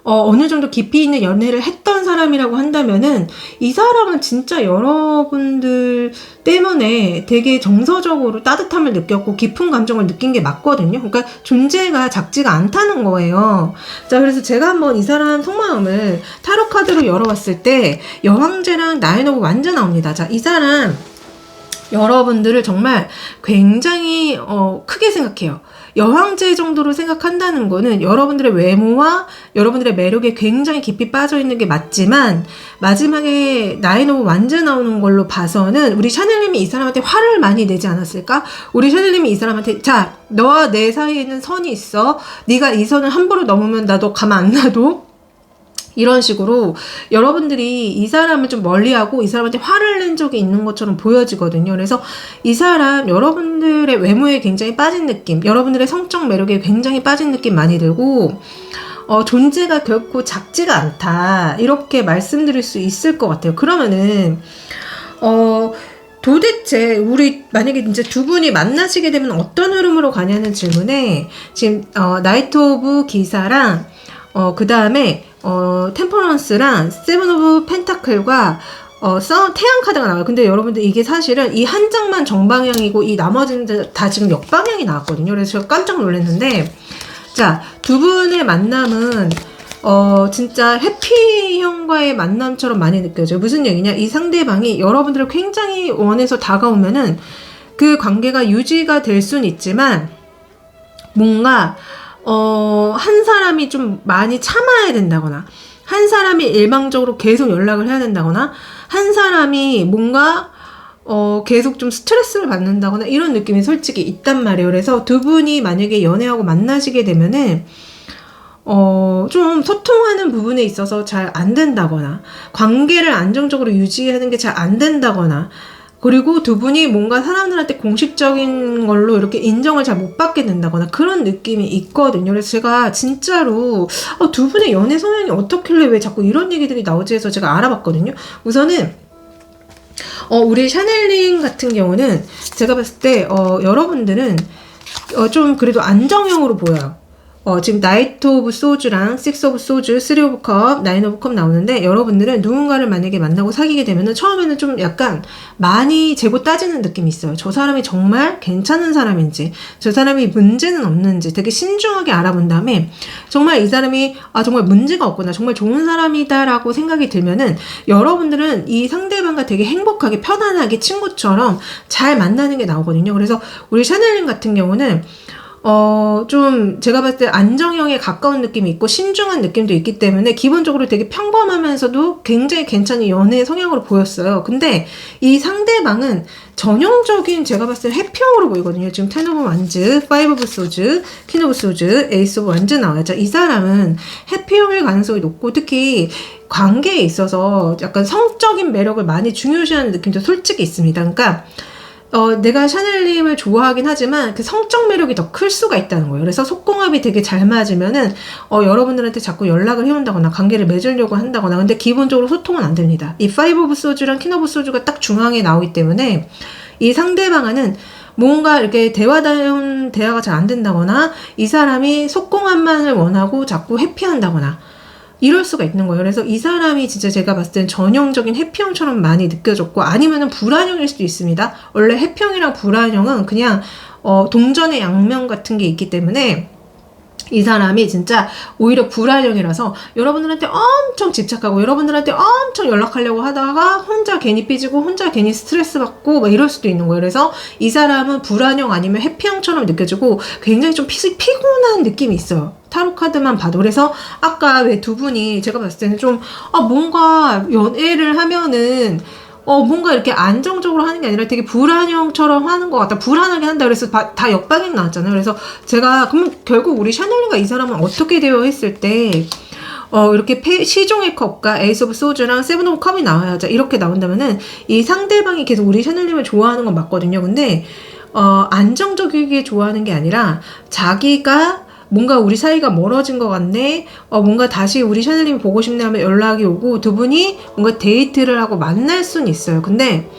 어느 정도 깊이 있는 연애를 했던 사람이라고 한다면은, 이 사람은 진짜 여러분들 때문에 되게 정서적으로 따뜻함을 느꼈고 깊은 감정을 느낀 게 맞거든요. 그러니까 존재가 작지가 않다는 거예요. 자, 그래서 제가 한번 이 사람 속마음을 타로 카드로 열어봤을 때 여왕제랑 나인 오브 완전 나옵니다. 자, 이 사람 여러분들을 정말 굉장히 크게 생각해요. 여왕제 정도로 생각한다는 거는 여러분들의 외모와 여러분들의 매력에 굉장히 깊이 빠져있는 게 맞지만, 마지막에 나인 오브 완전 나오는 걸로 봐서는 우리 샤넬님이 이 사람한테 화를 많이 내지 않았을까? 우리 샤넬님이 이 사람한테, 자, 너와 내 사이에는 선이 있어, 네가 이 선을 함부로 넘으면 나도 가만 안 놔둬, 이런 식으로 여러분들이 이 사람을 좀 멀리하고 이 사람한테 화를 낸 적이 있는 것처럼 보여지거든요. 그래서 이 사람 여러분들의 외모에 굉장히 빠진 느낌, 여러분들의 성적 매력에 굉장히 빠진 느낌 많이 들고 존재가 결코 작지가 않다, 이렇게 말씀드릴 수 있을 것 같아요. 그러면은 도대체 우리 만약에 이제 두 분이 만나시게 되면 어떤 흐름으로 가냐는 질문에 지금 나이트 오브 기사랑 그 다음에 템퍼런스랑 세븐 오브 펜타클과 태양 카드가 나와요. 근데 여러분들 이게 사실은 이 한 장만 정방향이고 이 나머지는 다 지금 역방향이 나왔거든요. 그래서 제가 깜짝 놀랐는데, 자, 두 분의 만남은 진짜 해피형과의 만남처럼 많이 느껴져요. 무슨 얘기냐? 이 상대방이 여러분들을 굉장히 원해서 다가오면은 그 관계가 유지가 될 수는 있지만 뭔가 한 사람이 좀 많이 참아야 된다거나, 한 사람이 일방적으로 계속 연락을 해야 된다거나, 한 사람이 뭔가 계속 좀 스트레스를 받는다거나 이런 느낌이 솔직히 있단 말이에요. 그래서 두 분이 만약에 연애하고 만나시게 되면은 좀 소통하는 부분에 있어서 잘 안 된다거나, 관계를 안정적으로 유지하는 게 잘 안 된다거나, 그리고 두 분이 뭔가 사람들한테 공식적인 걸로 이렇게 인정을 잘 못 받게 된다거나 그런 느낌이 있거든요. 그래서 제가 진짜로 두 분의 연애 성향이 어떻길래 왜 자꾸 이런 얘기들이 나오지 해서 제가 알아봤거든요. 우선은 우리 샤넬님 같은 경우는 제가 봤을 때 여러분들은 좀 그래도 안정형으로 보여요. 지금 나이트 오브 소주랑 식스 오브 소주, 쓰리 오브 컵, 나인 오브 컵 나오는데, 여러분들은 누군가를 만약에 만나고 사귀게 되면은 처음에는 좀 약간 많이 재고 따지는 느낌이 있어요. 저 사람이 정말 괜찮은 사람인지, 저 사람이 문제는 없는지 되게 신중하게 알아본 다음에 정말 이 사람이 정말 문제가 없구나, 정말 좋은 사람이다라고 생각이 들면은 여러분들은 이 상대방과 되게 행복하게 편안하게 친구처럼 잘 만나는 게 나오거든요. 그래서 우리 샤넬님 같은 경우는 좀 제가 봤을 때 안정형에 가까운 느낌이 있고 신중한 느낌도 있기 때문에 기본적으로 되게 평범하면서도 굉장히 괜찮은 연애 성향으로 보였어요. 근데 이 상대방은 전형적인 제가 봤을 때 해피형으로 보이거든요. 지금 텐 오브 완즈, 파이브 오브 소즈, 퀸 오브 소즈, 에이스 오브 완즈 나와요. 자, 이 사람은 해피형일 가능성이 높고, 특히 관계에 있어서 약간 성적인 매력을 많이 중요시하는 느낌도 솔직히 있습니다. 그러니까 내가 샤넬님을 좋아하긴 하지만 그 성적 매력이 더 클 수가 있다는 거예요. 그래서 속궁합이 되게 잘 맞으면은 여러분들한테 자꾸 연락을 해온다거나 관계를 맺으려고 한다거나, 근데 기본적으로 소통은 안 됩니다. 이 파이브 오브 소주랑 퀸 오브 소주가 딱 중앙에 나오기 때문에 이 상대방은 뭔가 이렇게 대화가 잘 안 된다거나, 이 사람이 속궁합만을 원하고 자꾸 회피한다거나 이럴 수가 있는 거예요. 그래서 이 사람이 진짜 제가 봤을 땐 전형적인 해피형처럼 많이 느껴졌고, 아니면은 불안형일 수도 있습니다. 원래 해피형이랑 불안형은 그냥 동전의 양면 같은 게 있기 때문에 이 사람이 진짜 오히려 불안형이라서 여러분들한테 엄청 집착하고 여러분들한테 엄청 연락하려고 하다가 혼자 괜히 삐지고 혼자 괜히 스트레스 받고 막 이럴 수도 있는 거예요. 그래서 이 사람은 불안형 아니면 해피형처럼 느껴지고 굉장히 좀 피곤한 느낌이 있어요. 타로 카드만 봐도. 그래서 아까 왜 두 분이 제가 봤을 때는 좀 뭔가 연애를 하면은 뭔가 이렇게 안정적으로 하는 게 아니라 되게 불안형처럼 하는 것 같다. 불안하게 한다. 그래서 다 역방향 나왔잖아요. 그래서 제가 그러면 결국 우리 샤넬과 이 사람은 어떻게 되어 했을 때 이렇게 시종의 컵과 에이스 오브 소주랑 세븐 오브 컵이 나와요. 자, 이렇게 나온다면은 이 상대방이 계속 우리 샤넬님을 좋아하는 건 맞거든요. 근데 안정적이게 좋아하는 게 아니라 자기가 뭔가 우리 사이가 멀어진 것 같네, 뭔가 다시 우리 샤넬님이 보고 싶네 하면 연락이 오고 두 분이 뭔가 데이트를 하고 만날 수는 있어요. 근데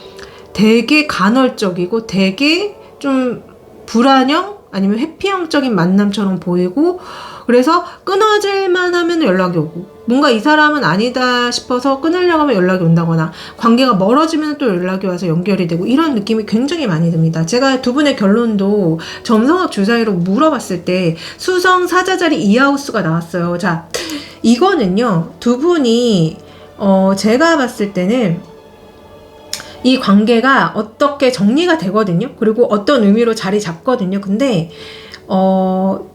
되게 간헐적이고 되게 좀 불안형 아니면 회피형적인 만남처럼 보이고, 그래서 끊어질만 하면 연락이 오고, 뭔가 이 사람은 아니다 싶어서 끊으려고 하면 연락이 온다거나, 관계가 멀어지면 또 연락이 와서 연결이 되고, 이런 느낌이 굉장히 많이 듭니다. 제가 두 분의 결론도 점성학 주사위로 물어봤을 때 수성 사자자리 이하우스가 나왔어요. 자, 이거는요, 두 분이 제가 봤을 때는 이 관계가 어떻게 정리가 되거든요. 그리고 어떤 의미로 자리 잡거든요. 근데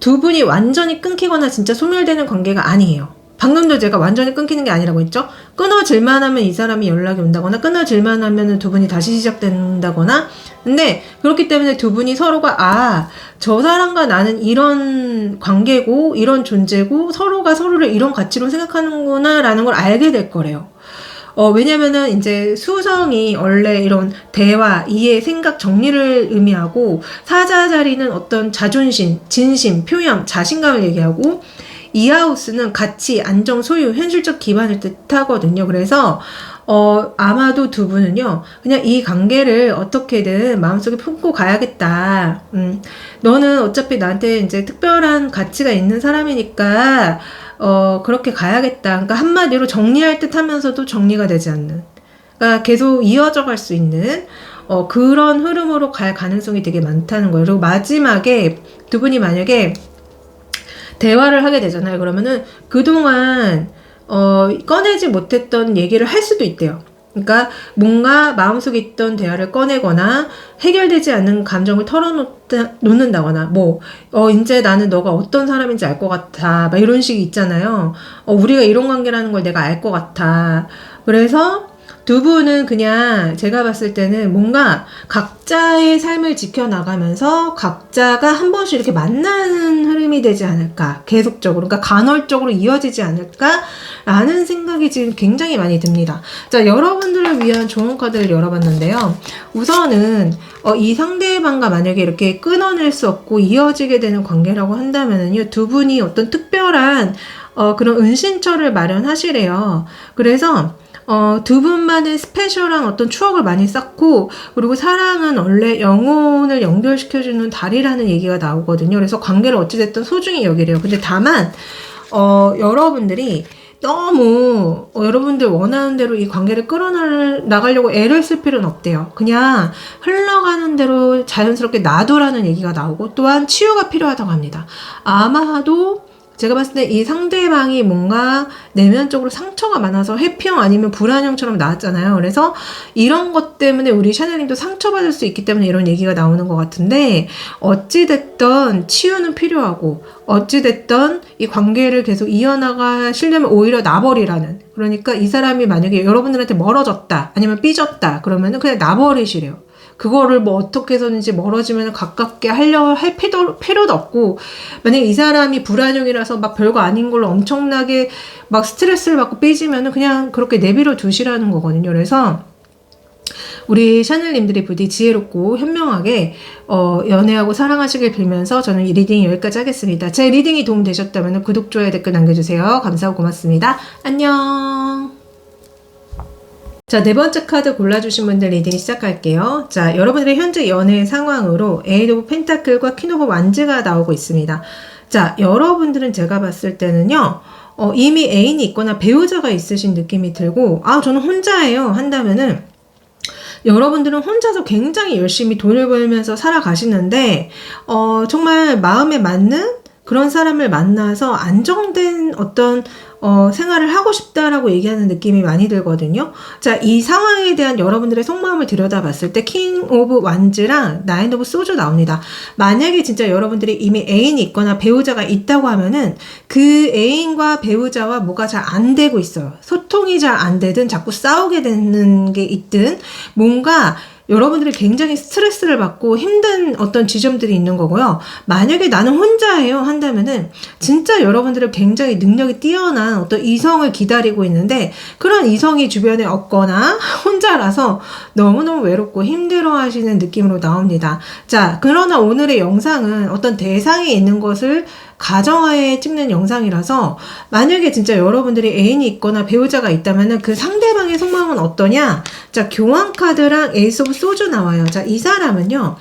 두 분이 완전히 끊기거나 진짜 소멸되는 관계가 아니에요. 방금도 제가 완전히 끊기는 게 아니라고 했죠. 끊어질만 하면 이 사람이 연락이 온다거나 끊어질만 하면 두 분이 다시 시작된다거나. 근데 그렇기 때문에 두 분이 서로가 저 사람과 나는 이런 관계고 이런 존재고 서로가 서로를 이런 가치로 생각하는구나 라는 걸 알게 될 거래요. 왜냐면은 이제 수성이 원래 이런 대화, 이해, 생각 정리를 의미하고 사자 자리는 어떤 자존심, 진심, 표현, 자신감을 얘기하고 이 하우스는 가치, 안정, 소유, 현실적 기반을 뜻하거든요. 그래서 아마도 두 분은요, 그냥 이 관계를 어떻게든 마음속에 품고 가야겠다. 너는 어차피 나한테 이제 특별한 가치가 있는 사람이니까, 그렇게 가야겠다. 그러니까 한마디로 정리할 듯 하면서도 정리가 되지 않는. 그러니까 계속 이어져 갈 수 있는, 그런 흐름으로 갈 가능성이 되게 많다는 거예요. 그리고 마지막에 두 분이 만약에 대화를 하게 되잖아요. 그러면은 그동안 꺼내지 못했던 얘기를 할 수도 있대요. 그러니까 뭔가 마음속에 있던 대화를 꺼내거나 해결되지 않는 감정을 털어놓는다거나 이제 나는 너가 어떤 사람인지 알 것 같아. 막 이런 식이 있잖아요. 우리가 이런 관계라는 걸 내가 알 것 같아. 그래서 두 분은 그냥 제가 봤을 때는 뭔가 각자의 삶을 지켜나가면서 각자가 한 번씩 이렇게 만나는 흐름이 되지 않을까. 계속적으로. 그러니까 간헐적으로 이어지지 않을까라는 생각이 지금 굉장히 많이 듭니다. 자, 여러분들을 위한 좋은 카드를 열어봤는데요. 우선은 이 상대방과 만약에 이렇게 끊어낼 수 없고 이어지게 되는 관계라고 한다면은요. 두 분이 어떤 특별한 그런 은신처를 마련하시래요. 그래서 두 분만의 스페셜한 어떤 추억을 많이 쌓고, 그리고 사랑은 원래 영혼을 연결시켜주는 다리라는 얘기가 나오거든요. 그래서 관계를 어찌됐든 소중히 여기래요. 근데 다만, 여러분들이 너무 여러분들 원하는 대로 이 관계를 끌어나가려고 애를 쓸 필요는 없대요. 그냥 흘러가는 대로 자연스럽게 놔두라는 얘기가 나오고, 또한 치유가 필요하다고 합니다. 아마도 제가 봤을 때 이 상대방이 뭔가 내면적으로 상처가 많아서 회피형 아니면 불안형처럼 나왔잖아요. 그래서 이런 것 때문에 우리 샤넬님도 상처받을 수 있기 때문에 이런 얘기가 나오는 것 같은데, 어찌됐든 치유는 필요하고, 어찌됐든 이 관계를 계속 이어나가시려면 오히려 놔버리라는. 그러니까 이 사람이 만약에 여러분들한테 멀어졌다 아니면 삐졌다 그러면은 그냥 놔버리시래요. 그거를 어떻게 해서든지 멀어지면 가깝게 할 필요도 없고, 만약에 이 사람이 불안형이라서 막 별거 아닌 걸로 엄청나게 막 스트레스를 받고 삐지면은 그냥 그렇게 내버려 두시라는 거거든요. 그래서 우리 샤넬님들이 부디 지혜롭고 현명하게 연애하고 사랑하시길 빌면서 저는 이 리딩 여기까지 하겠습니다. 제 리딩이 도움되셨다면 구독, 좋아요, 댓글 남겨주세요. 감사하고 고맙습니다. 안녕. 자, 네 번째 카드 골라주신 분들 리딩 시작할게요. 자, 여러분들의 현재 연애 상황으로 에이드 오브 펜타클과 퀸 오브 완즈가 나오고 있습니다. 자, 여러분들은 제가 봤을 때는요, 이미 애인이 있거나 배우자가 있으신 느낌이 들고, 저는 혼자예요 한다면은, 여러분들은 혼자서 굉장히 열심히 돈을 벌면서 살아가시는데, 정말 마음에 맞는 그런 사람을 만나서 안정된 어떤 생활을 하고 싶다라고 얘기하는 느낌이 많이 들거든요. 자, 이 상황에 대한 여러분들의 속마음을 들여다봤을 때 킹 오브 완즈랑 나인 오브 소주 나옵니다. 만약에 진짜 여러분들이 이미 애인이 있거나 배우자가 있다고 하면은 그 애인과 배우자와 뭐가 잘 안 되고 있어요. 소통이 잘 안 되든 자꾸 싸우게 되는 게 있든 뭔가 여러분들이 굉장히 스트레스를 받고 힘든 어떤 지점들이 있는 거고요. 만약에 나는 혼자예요 한다면은 진짜 여러분들은 굉장히 능력이 뛰어난 어떤 이성을 기다리고 있는데, 그런 이성이 주변에 없거나 혼자라서 너무너무 외롭고 힘들어 하시는 느낌으로 나옵니다. 자, 그러나 오늘의 영상은 어떤 대상이 있는 것을 가정하에 찍는 영상이라서, 만약에 진짜 여러분들이 애인이 있거나 배우자가 있다면은 그 상대방의 속마음은 어떠냐? 자, 교환 카드랑 에이스 오브 소주 나와요. 자, 이 사람은요,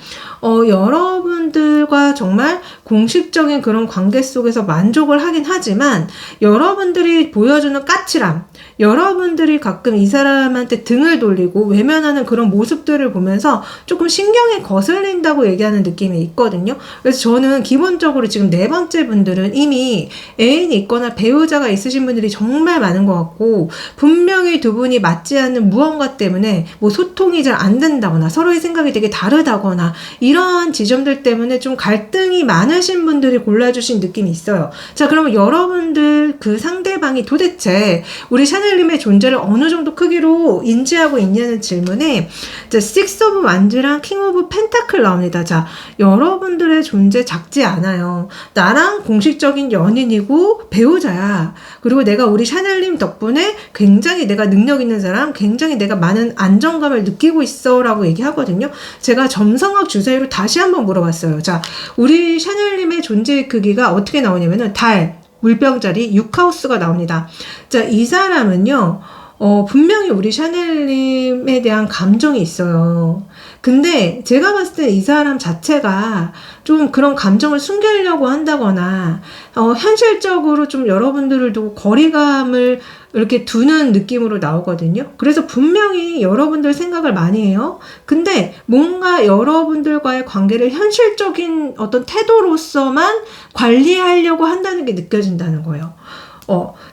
여러분들과 정말 공식적인 그런 관계 속에서 만족을 하긴 하지만, 여러분들이 보여주는 까칠함, 여러분들이 가끔 이 사람한테 등을 돌리고 외면하는 그런 모습들을 보면서 조금 신경이 거슬린다고 얘기하는 느낌이 있거든요. 그래서 저는 기본적으로 지금 네 번째 분들은 이미 애인이 있거나 배우자가 있으신 분들이 정말 많은 것 같고, 분명히 두 분이 맞지 않는 무언가 때문에 소통이 잘 안 된다거나 서로의 생각이 되게 다르다거나 이러한 지점들 때문에 좀 갈등 갈등이 많으신 분들이 골라주신 느낌이 있어요. 자, 그러면 여러분들 그 상대방이 도대체 우리 샤넬님의 존재를 어느 정도 크기로 인지하고 있냐는 질문에 자, 식스 오브 완즈랑 킹 오브 펜타클 나옵니다. 자, 여러분들의 존재 작지 않아요. 나랑 공식적인 연인이고 배우자야. 그리고 내가 우리 샤넬님 덕분에 굉장히 내가 능력 있는 사람, 굉장히 내가 많은 안정감을 느끼고 있어 라고 얘기하거든요. 제가 점성학 주사위로 다시 한번 물어봤어요. 자, 우리 샤넬님의 존재의 크기가 어떻게 나오냐면은 달, 물병자리, 6하우스가 나옵니다. 자, 이 사람은요, 분명히 우리 샤넬님에 대한 감정이 있어요. 근데 제가 봤을 때 이 사람 자체가 좀 그런 감정을 숨기려고 한다거나, 현실적으로 좀 여러분들을 두고 거리감을 이렇게 두는 느낌으로 나오거든요. 그래서 분명히 여러분들 생각을 많이 해요. 근데 뭔가 여러분들과의 관계를 현실적인 어떤 태도로서만 관리하려고 한다는 게 느껴진다는 거예요.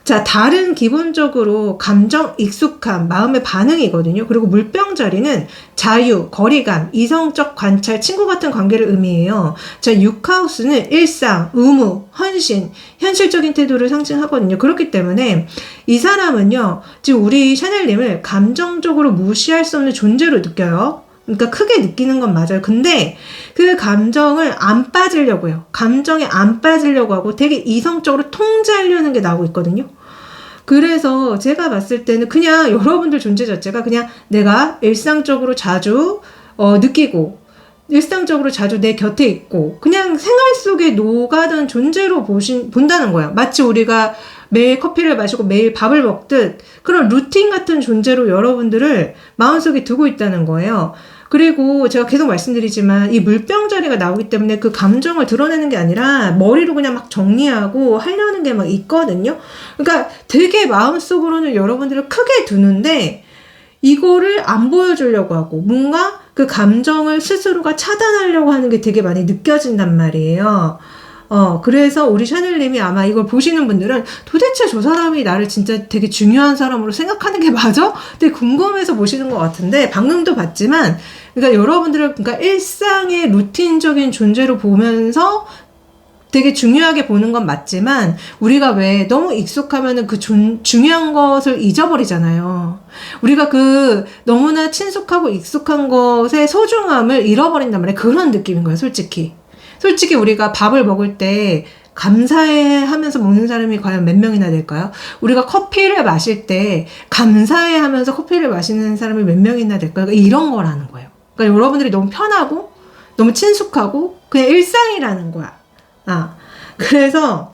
자, 달은 기본적으로 감정, 익숙함, 마음의 반응이거든요. 그리고 물병자리는 자유, 거리감, 이성적 관찰, 친구 같은 관계를 의미해요. 자, 6하우스는 일상, 의무, 헌신, 현실적인 태도를 상징하거든요. 그렇기 때문에 이 사람은요, 지금 우리 샤넬님을 감정적으로 무시할 수 없는 존재로 느껴요. 그러니까 크게 느끼는 건 맞아요. 근데 그 감정을 안 빠지려고요. 감정에 안 빠지려고 하고 되게 이성적으로 통제하려는 게 나오고 있거든요. 그래서 제가 봤을 때는 그냥 여러분들 존재 자체가 그냥 내가 일상적으로 자주 느끼고 일상적으로 자주 내 곁에 있고 그냥 생활 속에 녹아든 존재로 본다는 거예요. 마치 우리가 매일 커피를 마시고 매일 밥을 먹듯 그런 루틴 같은 존재로 여러분들을 마음속에 두고 있다는 거예요. 그리고 제가 계속 말씀드리지만 이 물병자리가 나오기 때문에 그 감정을 드러내는 게 아니라 머리로 그냥 막 정리하고 하려는 게 막 있거든요. 그러니까 되게 마음속으로는 여러분들을 크게 두는데 이거를 안 보여주려고 하고 뭔가 그 감정을 스스로가 차단하려고 하는 게 되게 많이 느껴진단 말이에요. 그래서 우리 샤넬님이 아마 이걸 보시는 분들은 도대체 저 사람이 나를 진짜 되게 중요한 사람으로 생각하는 게 맞아? 되게 궁금해서 보시는 것 같은데 방금도 봤지만 그러니까 여러분들을 그러니까 일상의 루틴적인 존재로 보면서 되게 중요하게 보는 건 맞지만 우리가 왜 너무 익숙하면은 그 중요한 것을 잊어버리잖아요. 우리가 그 너무나 친숙하고 익숙한 것의 소중함을 잃어버린단 말이에요. 그런 느낌인 거예요, 솔직히. 솔직히 우리가 밥을 먹을 때 감사해 하면서 먹는 사람이 과연 몇 명이나 될까요? 우리가 커피를 마실 때 감사해 하면서 커피를 마시는 사람이 몇 명이나 될까요? 그러니까 이런 거라는 거예요. 그러니까 여러분들이 너무 편하고 너무 친숙하고 그냥 일상이라는 거야. 그래서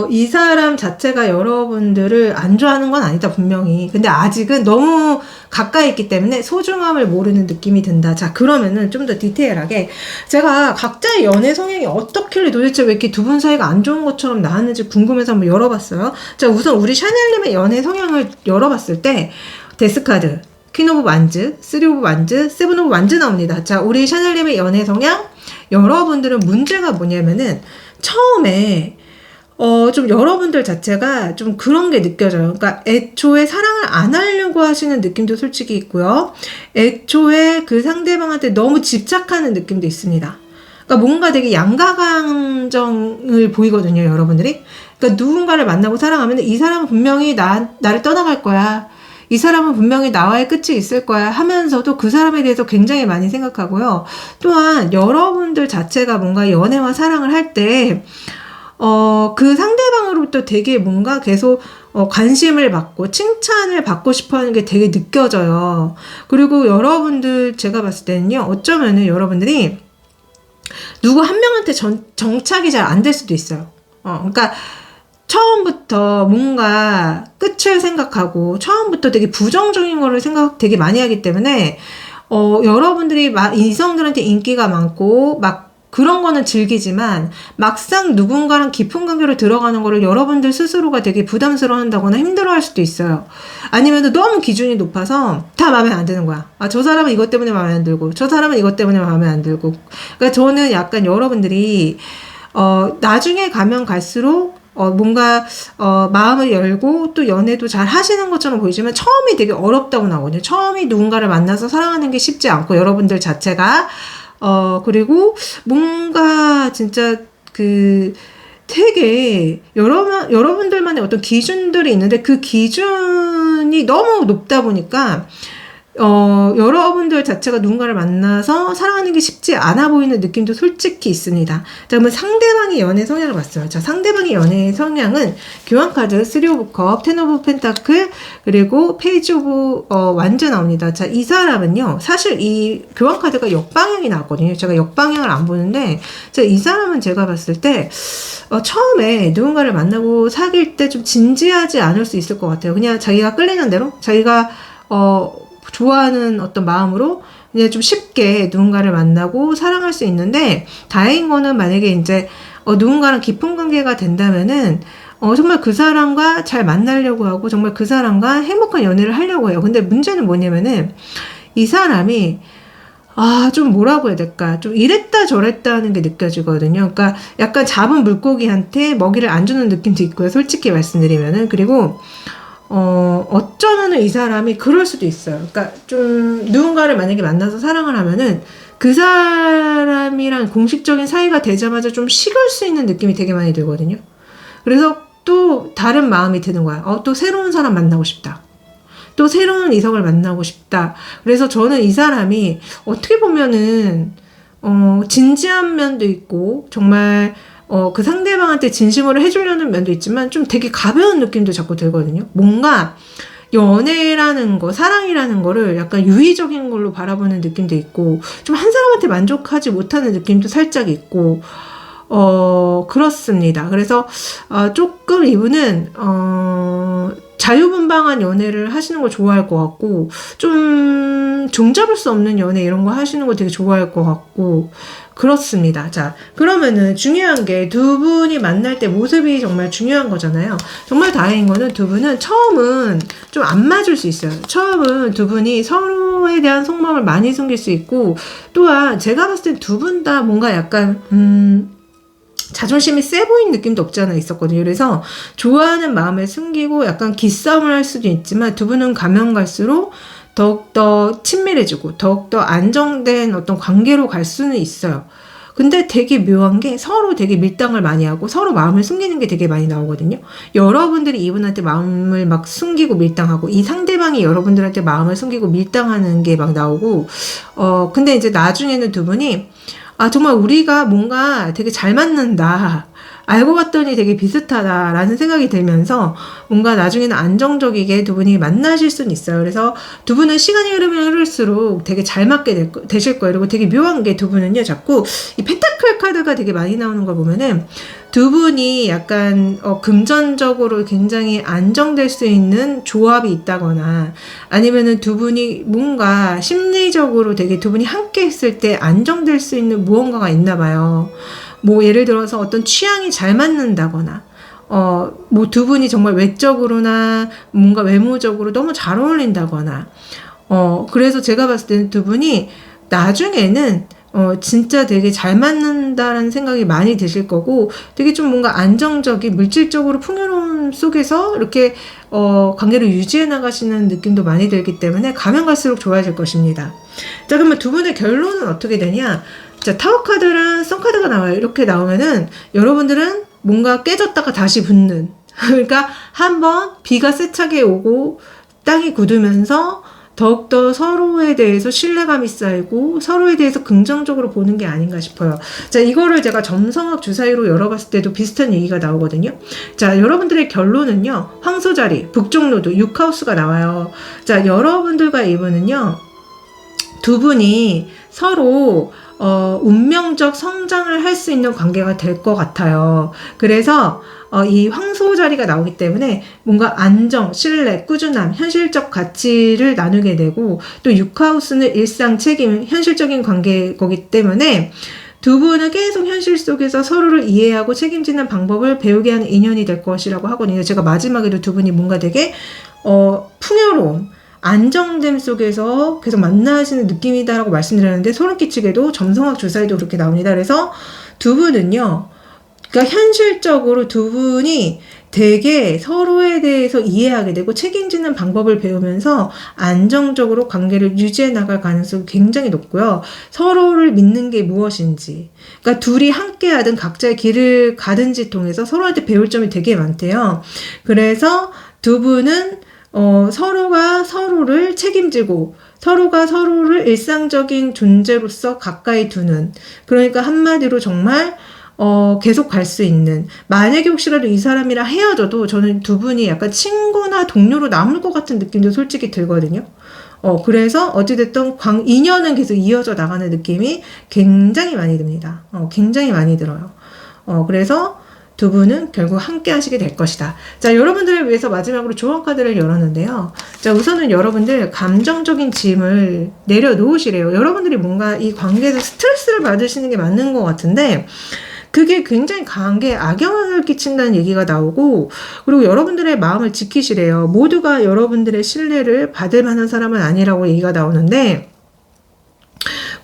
이 사람 자체가 여러분들을 안 좋아하는 건 아니다, 분명히. 근데 아직은 너무 가까이 있기 때문에 소중함을 모르는 느낌이 든다. 자, 그러면은 좀 더 디테일하게 제가 각자의 연애 성향이 어떻길래 도대체 왜 이렇게 두 분 사이가 안 좋은 것처럼 나왔는지 궁금해서 한번 열어봤어요. 자, 우선 우리 샤넬님의 연애 성향을 열어봤을 때 데스카드, 퀸 오브 완즈, 3 오브 완즈, 7 오브 완즈 나옵니다. 자, 우리 샤넬님의 연애 성향 여러분들은 문제가 뭐냐면은 처음에 좀 여러분들 자체가 좀 그런 게 느껴져요. 그러니까 애초에 사랑을 안 하려고 하시는 느낌도 솔직히 있고요. 애초에 그 상대방한테 너무 집착하는 느낌도 있습니다. 그러니까 뭔가 되게 양가감정을 보이거든요, 여러분들이. 그러니까 누군가를 만나고 사랑하면 이 사람은 분명히 나를 떠나갈 거야. 이 사람은 분명히 나와의 끝이 있을 거야 하면서도 그 사람에 대해서 굉장히 많이 생각하고요. 또한 여러분들 자체가 뭔가 연애와 사랑을 할 때 그 상대방으로부터 되게 뭔가 계속 관심을 받고 칭찬을 받고 싶어 하는 게 되게 느껴져요. 그리고 여러분들 제가 봤을 때는요. 어쩌면은 여러분들이 누구 한 명한테 정착이 잘 안 될 수도 있어요. 그러니까 처음부터 뭔가 끝을 생각하고 처음부터 되게 부정적인 거를 되게 많이 하기 때문에 여러분들이 이성들한테 인기가 많고 막 그런 거는 즐기지만 막상 누군가랑 깊은 관계로 들어가는 거를 여러분들 스스로가 되게 부담스러워 한다거나 힘들어 할 수도 있어요. 아니면 너무 기준이 높아서 다 마음에 안 드는 거야. 저 사람은 이것 때문에 마음에 안 들고 저 사람은 이것 때문에 마음에 안 들고. 그러니까 저는 약간 여러분들이 나중에 가면 갈수록 뭔가 마음을 열고 또 연애도 잘 하시는 것처럼 보이지만 처음이 되게 어렵다고 나오거든요. 처음이 누군가를 만나서 사랑하는 게 쉽지 않고 여러분들 자체가 그리고 뭔가 진짜 되게 여러분들만의 어떤 기준들이 있는데 그 기준이 너무 높다 보니까 여러분들 자체가 누군가를 만나서 사랑하는 게 쉽지 않아 보이는 느낌도 솔직히 있습니다. 자, 그러면 상대방의 연애 성향을 봤어요. 자, 상대방의 연애 성향은 교환카드, 3 오브 컵, 10 오브 펜타클, 그리고 페이지 오브 완전 나옵니다. 자, 이 사람은요, 사실 이 교환카드가 역방향이 나왔거든요. 제가 역방향을 안 보는데, 자, 이 사람은 제가 봤을 때, 처음에 누군가를 만나고 사귈 때 좀 진지하지 않을 수 있을 것 같아요. 그냥 자기가 끌리는 대로, 자기가, 좋아하는 어떤 마음으로 그냥 좀 쉽게 누군가를 만나고 사랑할 수 있는데, 다행인 거는 만약에 이제 누군가랑 깊은 관계가 된다면은 정말 그 사람과 잘 만나려고 하고 정말 그 사람과 행복한 연애를 하려고 해요. 근데 문제는 뭐냐면은 이 사람이 좀 뭐라고 해야 될까? 좀 이랬다 저랬다 하는 게 느껴지거든요. 그러니까 약간 잡은 물고기한테 먹이를 안 주는 느낌도 있고요. 솔직히 말씀드리면은. 그리고 어쩌면은 이 사람이 그럴 수도 있어요. 그러니까 좀 누군가를 만약에 만나서 사랑을 하면은 그 사람이랑 공식적인 사이가 되자마자 좀 식을 수 있는 느낌이 되게 많이 들거든요. 그래서 또 다른 마음이 드는 거야. 또 새로운 사람 만나고 싶다. 또 새로운 이성을 만나고 싶다. 그래서 저는 이 사람이 어떻게 보면은 진지한 면도 있고 정말 그 상대방한테 진심으로 해주려는 면도 있지만 좀 되게 가벼운 느낌도 자꾸 들거든요. 뭔가 연애라는 거, 사랑이라는 거를 약간 유의적인 걸로 바라보는 느낌도 있고 좀 한 사람한테 만족하지 못하는 느낌도 살짝 있고 그렇습니다. 그래서 조금 이분은 자유분방한 연애를 하시는 걸 좋아할 것 같고 좀 종잡을 수 없는 연애 이런 거 하시는 거 되게 좋아할 것 같고 그렇습니다. 자, 그러면은 중요한 게 두 분이 만날 때 모습이 정말 중요한 거잖아요. 정말 다행인 거는 두 분은 처음은 좀 안 맞을 수 있어요. 처음은 두 분이 서로에 대한 속마음을 많이 숨길 수 있고 또한 제가 봤을 때 두 분 다 뭔가 약간 자존심이 세 보이는 느낌도 없지 않아 있었거든요. 그래서 좋아하는 마음을 숨기고 약간 기싸움을 할 수도 있지만 두 분은 가면 갈수록 더욱더 친밀해지고 더욱더 안정된 어떤 관계로 갈 수는 있어요. 근데 되게 묘한 게 서로 되게 밀당을 많이 하고 서로 마음을 숨기는 게 되게 많이 나오거든요. 여러분들이 이분한테 마음을 막 숨기고 밀당하고 이 상대방이 여러분들한테 마음을 숨기고 밀당하는 게 막 나오고 근데 이제 나중에는 두 분이 정말 우리가 뭔가 되게 잘 맞는다. 알고 봤더니 되게 비슷하다라는 생각이 들면서 뭔가 나중에는 안정적이게 두 분이 만나실 수는 있어요. 그래서 두 분은 시간이 흐르면 흐를수록 되게 잘 맞게 되실 거예요. 그리고 되게 묘한 게 두 분은요, 자꾸 이 펜타클 카드가 되게 많이 나오는 걸 보면은 두 분이 약간 금전적으로 굉장히 안정될 수 있는 조합이 있다거나 아니면은 두 분이 뭔가 심리적으로 되게 두 분이 함께 했을 때 안정될 수 있는 무언가가 있나 봐요. 뭐 예를 들어서 어떤 취향이 잘 맞는다거나 뭐 두 분이 정말 외적으로나 뭔가 외모적으로 너무 잘 어울린다거나 그래서 제가 봤을 때는 두 분이 나중에는 진짜 되게 잘 맞는다라는 생각이 많이 드실 거고 되게 좀 뭔가 안정적인 물질적으로 풍요로움 속에서 이렇게 관계를 유지해 나가시는 느낌도 많이 들기 때문에 가면 갈수록 좋아질 것입니다. 자, 그러면 두 분의 결론은 어떻게 되냐? 자, 타워 카드랑 선 카드가 나와요. 이렇게 나오면은 여러분들은 뭔가 깨졌다가 다시 붙는 그러니까 한번 비가 세차게 오고 땅이 굳으면서 더욱더 서로에 대해서 신뢰감이 쌓이고 서로에 대해서 긍정적으로 보는 게 아닌가 싶어요. 자, 이거를 제가 점성학 주사위로 열어봤을 때도 비슷한 얘기가 나오거든요. 자, 여러분들의 결론은요. 황소자리, 북쪽노드, 6하우스가 나와요. 자, 여러분들과 이분은요. 두 분이 서로 운명적 성장을 할 수 있는 관계가 될 것 같아요. 그래서 이 황소 자리가 나오기 때문에 뭔가 안정, 신뢰, 꾸준함, 현실적 가치를 나누게 되고 또 6하우스는 일상, 책임, 현실적인 관계이기 때문에 두 분은 계속 현실 속에서 서로를 이해하고 책임지는 방법을 배우게 하는 인연이 될 것이라고 하거든요. 제가 마지막에도 두 분이 뭔가 되게 풍요로움, 안정됨 속에서 계속 만나시는 느낌이다라고 말씀드렸는데 소름 끼치게도 점성학 주사위도 그렇게 나옵니다. 그래서 두 분은요. 그러니까 현실적으로 두 분이 되게 서로에 대해서 이해하게 되고 책임지는 방법을 배우면서 안정적으로 관계를 유지해 나갈 가능성이 굉장히 높고요. 서로를 믿는 게 무엇인지, 그러니까 둘이 함께 하든 각자의 길을 가든지 통해서 서로한테 배울 점이 되게 많대요. 그래서 두 분은 서로가 서로를 책임지고 서로가 서로를 일상적인 존재로서 가까이 두는, 그러니까 한마디로 정말 계속 갈 수 있는, 만약에 혹시라도 이 사람이랑 헤어져도 저는 두 분이 약간 친구나 동료로 남을 것 같은 느낌도 솔직히 들거든요. 그래서 어찌됐든 인연은 계속 이어져 나가는 느낌이 굉장히 많이 듭니다. 굉장히 많이 들어요. 그래서 두 분은 결국 함께 하시게 될 것이다. 자, 여러분들을 위해서 마지막으로 조언 카드를 열었는데요. 자, 우선은 여러분들 감정적인 짐을 내려놓으시래요. 여러분들이 뭔가 이 관계에서 스트레스를 받으시는 게 맞는 것 같은데, 그게 굉장히 강한 게 악영향을 끼친다는 얘기가 나오고, 그리고 여러분들의 마음을 지키시래요. 모두가 여러분들의 신뢰를 받을 만한 사람은 아니라고 얘기가 나오는데,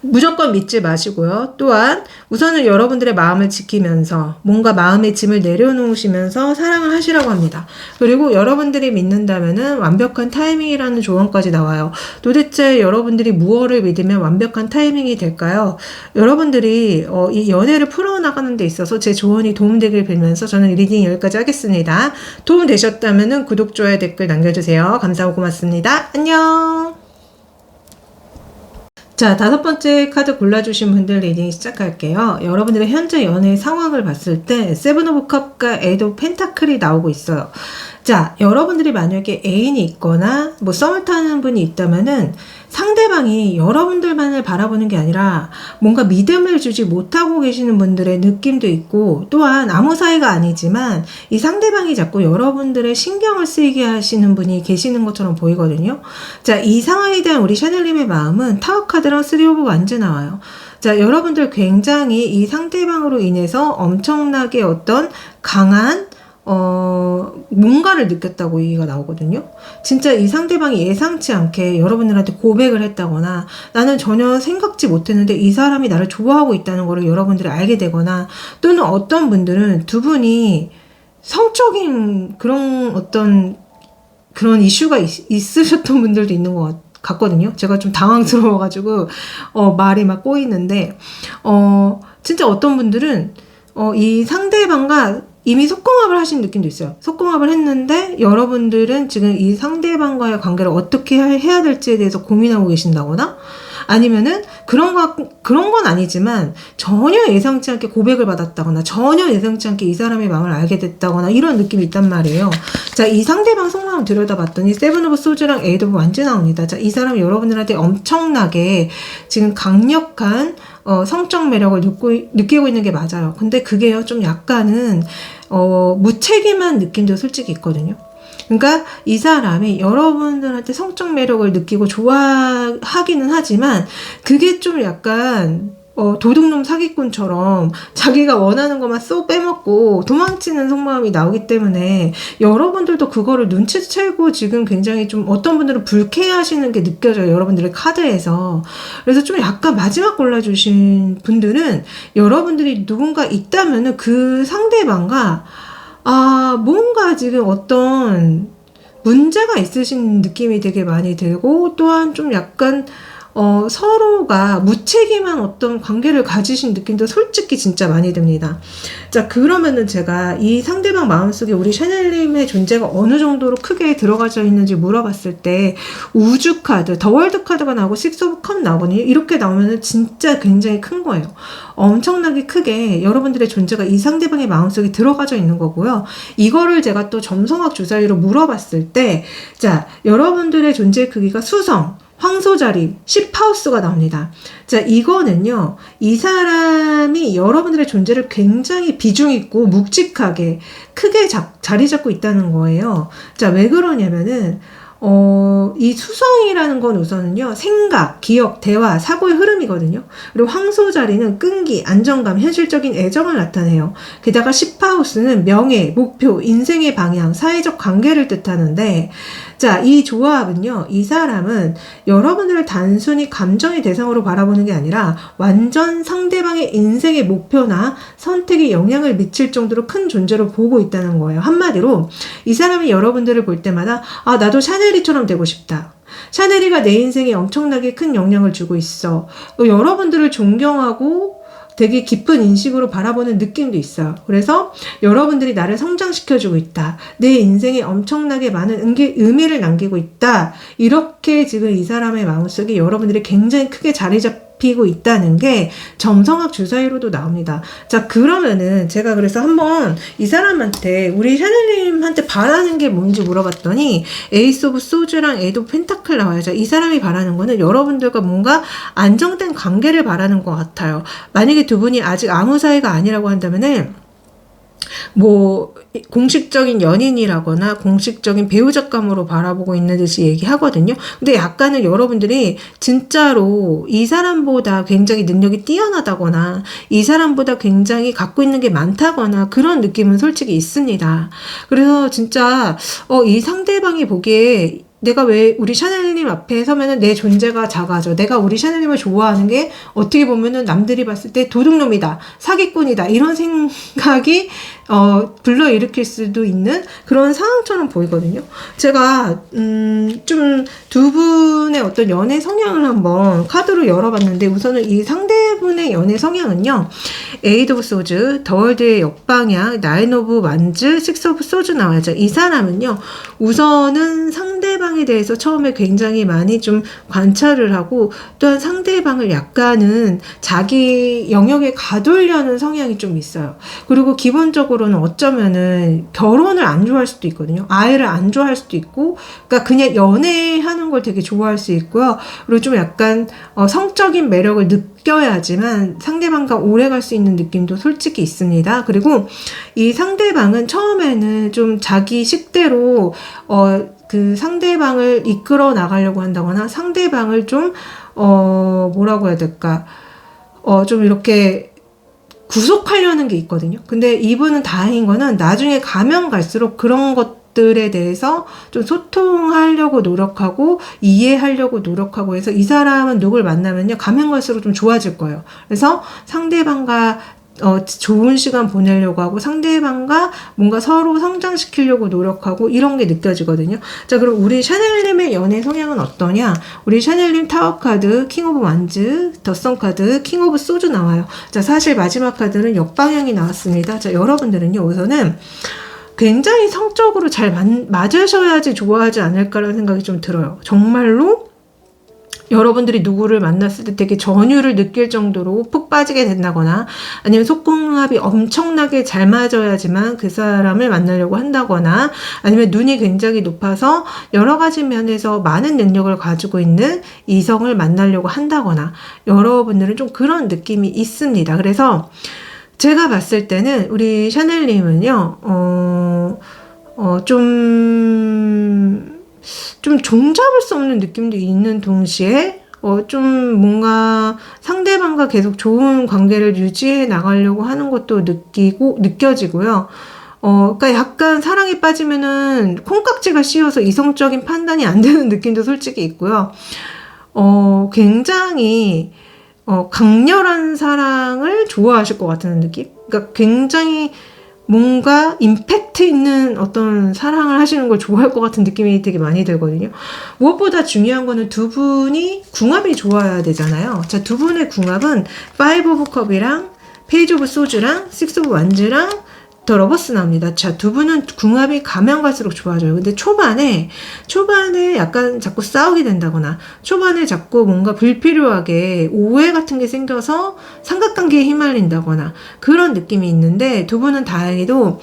무조건 믿지 마시고요. 또한 우선은 여러분들의 마음을 지키면서 뭔가 마음의 짐을 내려놓으시면서 사랑을 하시라고 합니다. 그리고 여러분들이 믿는다면은 완벽한 타이밍이라는 조언까지 나와요. 도대체 여러분들이 무엇을 믿으면 완벽한 타이밍이 될까요? 여러분들이 이 연애를 풀어나가는 데 있어서 제 조언이 도움되길 빌면서 저는 리딩 여기까지 하겠습니다. 도움되셨다면은 구독, 좋아요, 댓글 남겨주세요. 감사하고 고맙습니다. 안녕. 자, 5번째 카드 골라주신 분들 리딩 시작할게요. 여러분들의 현재 연애 상황을 봤을 때 세븐 오브 컵과 에이트 오브 펜타클이 나오고 있어요. 자, 여러분들이 만약에 애인이 있거나 뭐 썸을 타는 분이 있다면은 상대방이 여러분들만을 바라보는 게 아니라 뭔가 믿음을 주지 못하고 계시는 분들의 느낌도 있고, 또한 아무 사이가 아니지만 이 상대방이 자꾸 여러분들의 신경을 쓰이게 하시는 분이 계시는 것처럼 보이거든요. 자, 이 상황에 대한 우리 샤넬님의 마음은 타워 카드랑 3 오브 완즈 나와요. 자, 여러분들 굉장히 이 상대방으로 인해서 엄청나게 어떤 강한 뭔가를 느꼈다고 얘기가 나오거든요. 진짜 이 상대방이 예상치 않게 여러분들한테 고백을 했다거나, 나는 전혀 생각지 못했는데 이 사람이 나를 좋아하고 있다는 거를 여러분들이 알게 되거나, 또는 어떤 분들은 두 분이 성적인 그런 이슈가 있으셨던 분들도 있는 것 같거든요. 제가 좀 당황스러워가지고 말이 막 꼬이는데, 진짜 어떤 분들은 이 상대방과 이미 속궁합을 하신 느낌도 있어요. 속궁합을 했는데 여러분들은 지금 이 상대방과의 관계를 어떻게 해야 될지에 대해서 고민하고 계신다거나, 아니면은 그런 건 아니지만 전혀 예상치 않게 고백을 받았다거나, 전혀 예상치 않게 이 사람의 마음을 알게 됐다거나, 이런 느낌이 있단 말이에요. 자, 이 상대방 속마음 들여다봤더니 세븐 오브 소즈랑 에이트 오브 완즈 나옵니다. 자, 이 사람이 여러분들한테 엄청나게 지금 강력한 성적 매력을 느끼고 있는 게 맞아요. 근데 그게요, 좀 약간은 무책임한 느낌도 솔직히 있거든요. 그러니까 이 사람이 여러분들한테 성적 매력을 느끼고 좋아하기는 하지만, 그게 좀 약간 도둑놈 사기꾼처럼 자기가 원하는 것만 쏙 빼먹고 도망치는 속마음이 나오기 때문에 여러분들도 그거를 눈치채고 지금 굉장히 좀 어떤 분들은 불쾌해하시는 게 느껴져요. 여러분들의 카드에서. 그래서 좀 약간 마지막 골라주신 분들은 여러분들이 누군가 있다면은 그 상대방과 뭔가 지금 어떤 문제가 있으신 느낌이 되게 많이 들고, 또한 좀 약간 서로가 무책임한 어떤 관계를 가지신 느낌도 솔직히 진짜 많이 듭니다. 자, 그러면은 제가 이 상대방 마음속에 우리 샤넬님의 존재가 어느 정도로 크게 들어가져 있는지 물어봤을 때, 우주 카드, 더 월드 카드가 나오고 6 오브 컵 나오거든요. 이렇게 나오면은 진짜 굉장히 큰 거예요. 엄청나게 크게 여러분들의 존재가 이 상대방의 마음속에 들어가져 있는 거고요. 이거를 제가 또 점성학 주사위로 물어봤을 때, 자, 여러분들의 존재의 크기가 수성, 황소자리, 10하우스가 나옵니다. 자, 이거는요, 이 사람이 여러분들의 존재를 굉장히 비중 있고 묵직하게 크게 자리 잡고 있다는 거예요. 자, 왜 그러냐면은 이 수성이라는 건 우선은요, 생각, 기억, 대화, 사고의 흐름이거든요. 그리고 황소 자리는 끈기, 안정감, 현실적인 애정을 나타내요. 게다가 10하우스는 명예, 목표, 인생의 방향, 사회적 관계를 뜻하는데, 자, 이 조합은요, 이 사람은 여러분들을 단순히 감정의 대상으로 바라보는 게 아니라 완전 상대방의 인생의 목표나 선택에 영향을 미칠 정도로 큰 존재로 보고 있다는 거예요. 한마디로 이 사람이 여러분들을 볼 때마다 아, 나도 샤넬리처럼 되고 싶다. 샤넬이가 내 인생에 엄청나게 큰 영향을 주고 있어. 여러분들을 존경하고 되게 깊은 인식으로 바라보는 느낌도 있어요. 그래서 여러분들이 나를 성장시켜주고 있다. 내 인생에 엄청나게 많은 의미를 남기고 있다. 이렇게 지금 이 사람의 마음속에 여러분들이 굉장히 크게 자리 잡히고 있다는 게 점성학 주사위로도 나옵니다. 자, 그러면은 제가 그래서 한번 이 사람한테 우리 샤넬님한테 바라는 게 뭔지 물어봤더니 에이스 오브 소주랑 에이드 오브 펜타클 나와요. 자, 이 사람이 바라는 거는 여러분들과 뭔가 안정된 관계를 바라는 것 같아요. 만약에 두 분이 아직 아무 사이가 아니라고 한다면은 뭐 공식적인 연인이라거나 공식적인 배우자감으로 바라보고 있는 듯이 얘기하거든요. 근데 약간은 여러분들이 진짜로 이 사람보다 굉장히 능력이 뛰어나다거나 이 사람보다 굉장히 갖고 있는 게 많다거나 그런 느낌은 솔직히 있습니다. 그래서 진짜 이 상대방이 보기에 내가 왜 우리 샤넬님 앞에 서면은 내 존재가 작아져. 내가 우리 샤넬님을 좋아하는 게 어떻게 보면은 남들이 봤을 때 도둑놈이다, 사기꾼이다 이런 생각이 불러일으킬 수도 있는 그런 상황처럼 보이거든요. 제가 좀 두 분의 어떤 연애 성향을 한번 카드로 열어봤는데 우선은 이 상대분의 연애 성향은요, 에이드 오브 소즈, 더 월드의 역방향, 나인 오브 완즈, 식스 오브 소즈 나와야죠. 이 사람은요, 우선은 상대방에 대해서 처음에 굉장히 많이 좀 관찰을 하고 또한 상대방을 약간은 자기 영역에 가두려는 성향이 좀 있어요. 그리고 기본적으로는 어쩌면은 결혼을 안 좋아할 수도 있거든요. 아이를 안 좋아할 수도 있고, 그러니까 그냥 연애하는 걸 되게 좋아할 수 있고요. 그리고 좀 약간 성적인 매력을 느껴야지만 상대방과 오래 갈 수 있는 느낌도 솔직히 있습니다. 그리고 이 상대방은 처음에는 좀 자기 식대로 그 상대방을 이끌어 나가려고 한다거나 상대방을 좀 뭐라고 해야 될까, 좀 이렇게 구속하려는 게 있거든요. 근데 이분은 다행인 거는 나중에 가면 갈수록 그런 것들에 대해서 좀 소통하려고 노력하고 이해하려고 노력하고 해서 이 사람은 누굴 만나면요, 가면 갈수록 좀 좋아질 거예요. 그래서 상대방과 좋은 시간 보내려고 하고 상대방과 뭔가 서로 성장시키려고 노력하고 이런 게 느껴지거든요. 자, 그럼 우리 샤넬님의 연애 성향은 어떠냐? 우리 샤넬님 타워 카드, 킹 오브 완즈, 더선 카드, 킹 오브 소주 나와요. 자, 사실 마지막 카드는 역방향이 나왔습니다. 자, 여러분들은요, 우선은 굉장히 성적으로 잘 맞으셔야지 좋아하지 않을까라는 생각이 좀 들어요. 정말로 여러분들이 누구를 만났을 때 되게 전율을 느낄 정도로 푹 빠지게 된다거나 아니면 속궁합이 엄청나게 잘 맞아야지만 그 사람을 만나려고 한다거나 아니면 눈이 굉장히 높아서 여러 가지 면에서 많은 능력을 가지고 있는 이성을 만나려고 한다거나 여러분들은 좀 그런 느낌이 있습니다. 그래서 제가 봤을 때는 우리 샤넬님은요, 좀 종잡을 수 없는 느낌도 있는 동시에 좀 뭔가 상대방과 계속 좋은 관계를 유지해 나가려고 하는 것도 느껴지고요. 그러니까 약간 사랑에 빠지면은 콩깍지가 씌어서 이성적인 판단이 안 되는 느낌도 솔직히 있고요. 굉장히 강렬한 사랑을 좋아하실 것 같은 느낌? 그러니까 굉장히 뭔가 임팩트 있는 어떤 사랑을 하시는 걸 좋아할 것 같은 느낌이 되게 많이 들거든요. 무엇보다 중요한 거는 두 분이 궁합이 좋아야 되잖아요. 자, 두 분의 궁합은 5 오브 컵이랑 페이지 오브 소주랑 6 오브 완즈랑 더 러버스 나옵니다. 자, 두 분은 궁합이 가면 갈수록 좋아져요. 근데 초반에 약간 자꾸 싸우게 된다거나 초반에 자꾸 뭔가 불필요하게 오해 같은 게 생겨서 삼각관계에 휘말린다거나 그런 느낌이 있는데 두 분은 다행히도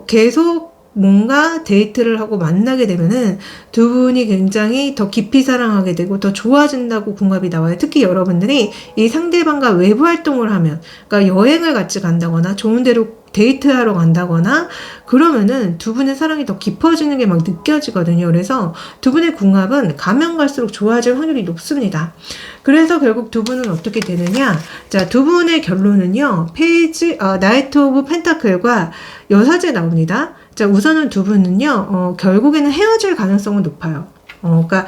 계속 뭔가 데이트를 하고 만나게 되면은 두 분이 굉장히 더 깊이 사랑하게 되고 더 좋아진다고 궁합이 나와요. 특히 여러분들이 이 상대방과 외부 활동을 하면, 그러니까 여행을 같이 간다거나 좋은 데로 데이트하러 간다거나 그러면은 두 분의 사랑이 더 깊어지는 게 막 느껴지거든요. 그래서 두 분의 궁합은 가면 갈수록 좋아질 확률이 높습니다. 그래서 결국 두 분은 어떻게 되느냐? 자, 두 분의 결론은요. 나이트 오브 펜타클과 여사제 나옵니다. 자, 우선은 두 분은요. 결국에는 헤어질 가능성은 높아요. 그러니까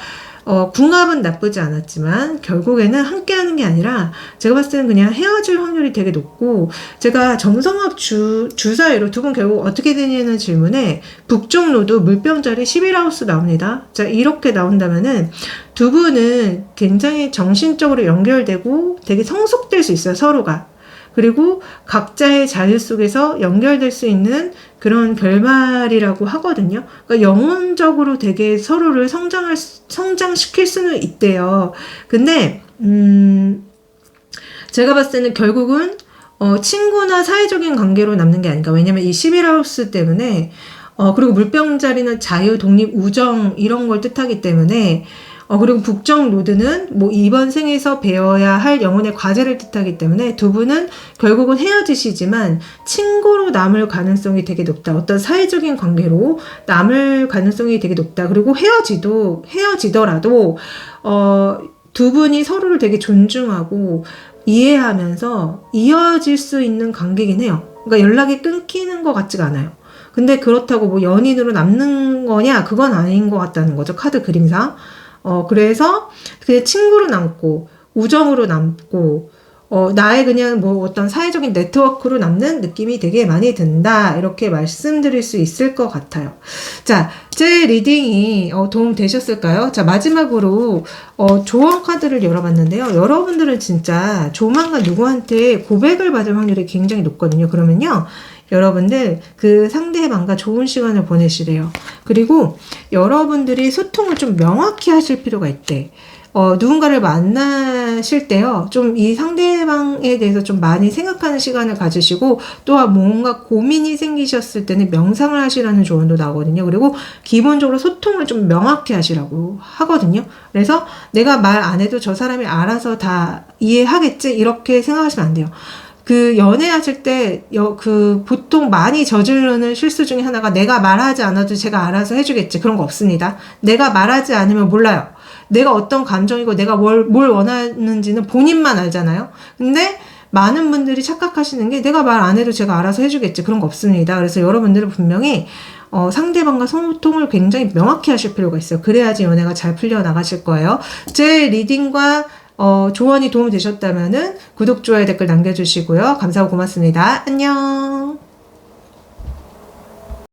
궁합은 나쁘지 않았지만 결국에는 함께하는 게 아니라 제가 봤을 때는 그냥 헤어질 확률이 되게 높고, 제가 정성학 주사위로 두 분 결국 어떻게 되냐는 질문에 북쪽 노드 물병자리 11하우스 나옵니다. 자, 이렇게 나온다면은 두 분은 굉장히 정신적으로 연결되고 되게 성숙될 수 있어요, 서로가. 그리고 각자의 자유 속에서 연결될 수 있는 그런 결말이라고 하거든요. 그러니까 영혼적으로 되게 서로를 성장시킬 수는 있대요. 근데 제가 봤을 때는 결국은 친구나 사회적인 관계로 남는 게 아닌가. 왜냐면 이 11하우스 때문에 그리고 물병자리는 자유, 독립, 우정 이런 걸 뜻하기 때문에 그리고 북쪽 노드는 뭐 이번 생에서 배워야 할 영혼의 과제를 뜻하기 때문에 두 분은 결국은 헤어지시지만 친구로 남을 가능성이 되게 높다. 어떤 사회적인 관계로 남을 가능성이 되게 높다. 그리고 헤어지더라도 두 분이 서로를 되게 존중하고 이해하면서 이어질 수 있는 관계긴 해요. 그러니까 연락이 끊기는 것 같지가 않아요. 근데 그렇다고 뭐 연인으로 남는 거냐? 그건 아닌 것 같다는 거죠. 카드 그림상. 그래서 그냥 친구로 남고 우정으로 남고 나의 그냥 뭐 어떤 사회적인 네트워크로 남는 느낌이 되게 많이 든다. 이렇게 말씀드릴 수 있을 것 같아요. 자, 제 리딩이 도움 되셨을까요? 자, 마지막으로 조언 카드를 열어봤는데요. 여러분들은 진짜 조만간 누구한테 고백을 받을 확률이 굉장히 높거든요. 그러면요, 여러분들 그 상대방과 좋은 시간을 보내시래요. 그리고 여러분들이 소통을 좀 명확히 하실 필요가 있대. 누군가를 만나실 때요, 좀 이 상대방에 대해서 좀 많이 생각하는 시간을 가지시고, 또한 뭔가 고민이 생기셨을 때는 명상을 하시라는 조언도 나오거든요. 그리고 기본적으로 소통을 좀 명확히 하시라고 하거든요. 그래서 내가 말 안 해도 저 사람이 알아서 다 이해하겠지? 이렇게 생각하시면 안 돼요. 그 연애하실 때 보통 많이 저지르는 실수 중에 하나가 내가 말하지 않아도 제가 알아서 해주겠지, 그런 거 없습니다. 내가 말하지 않으면 몰라요. 내가 어떤 감정이고 내가 뭘 원하는지는 본인만 알잖아요. 근데 많은 분들이 착각하시는 게 내가 말 안 해도 제가 알아서 해주겠지, 그런 거 없습니다. 그래서 여러분들은 분명히 상대방과 소통을 굉장히 명확히 하실 필요가 있어요. 그래야지 연애가 잘 풀려나가실 거예요. 제 리딩과 조언이 도움이 되셨다면은 구독, 좋아요, 댓글 남겨주시고요. 감사하고 고맙습니다. 안녕.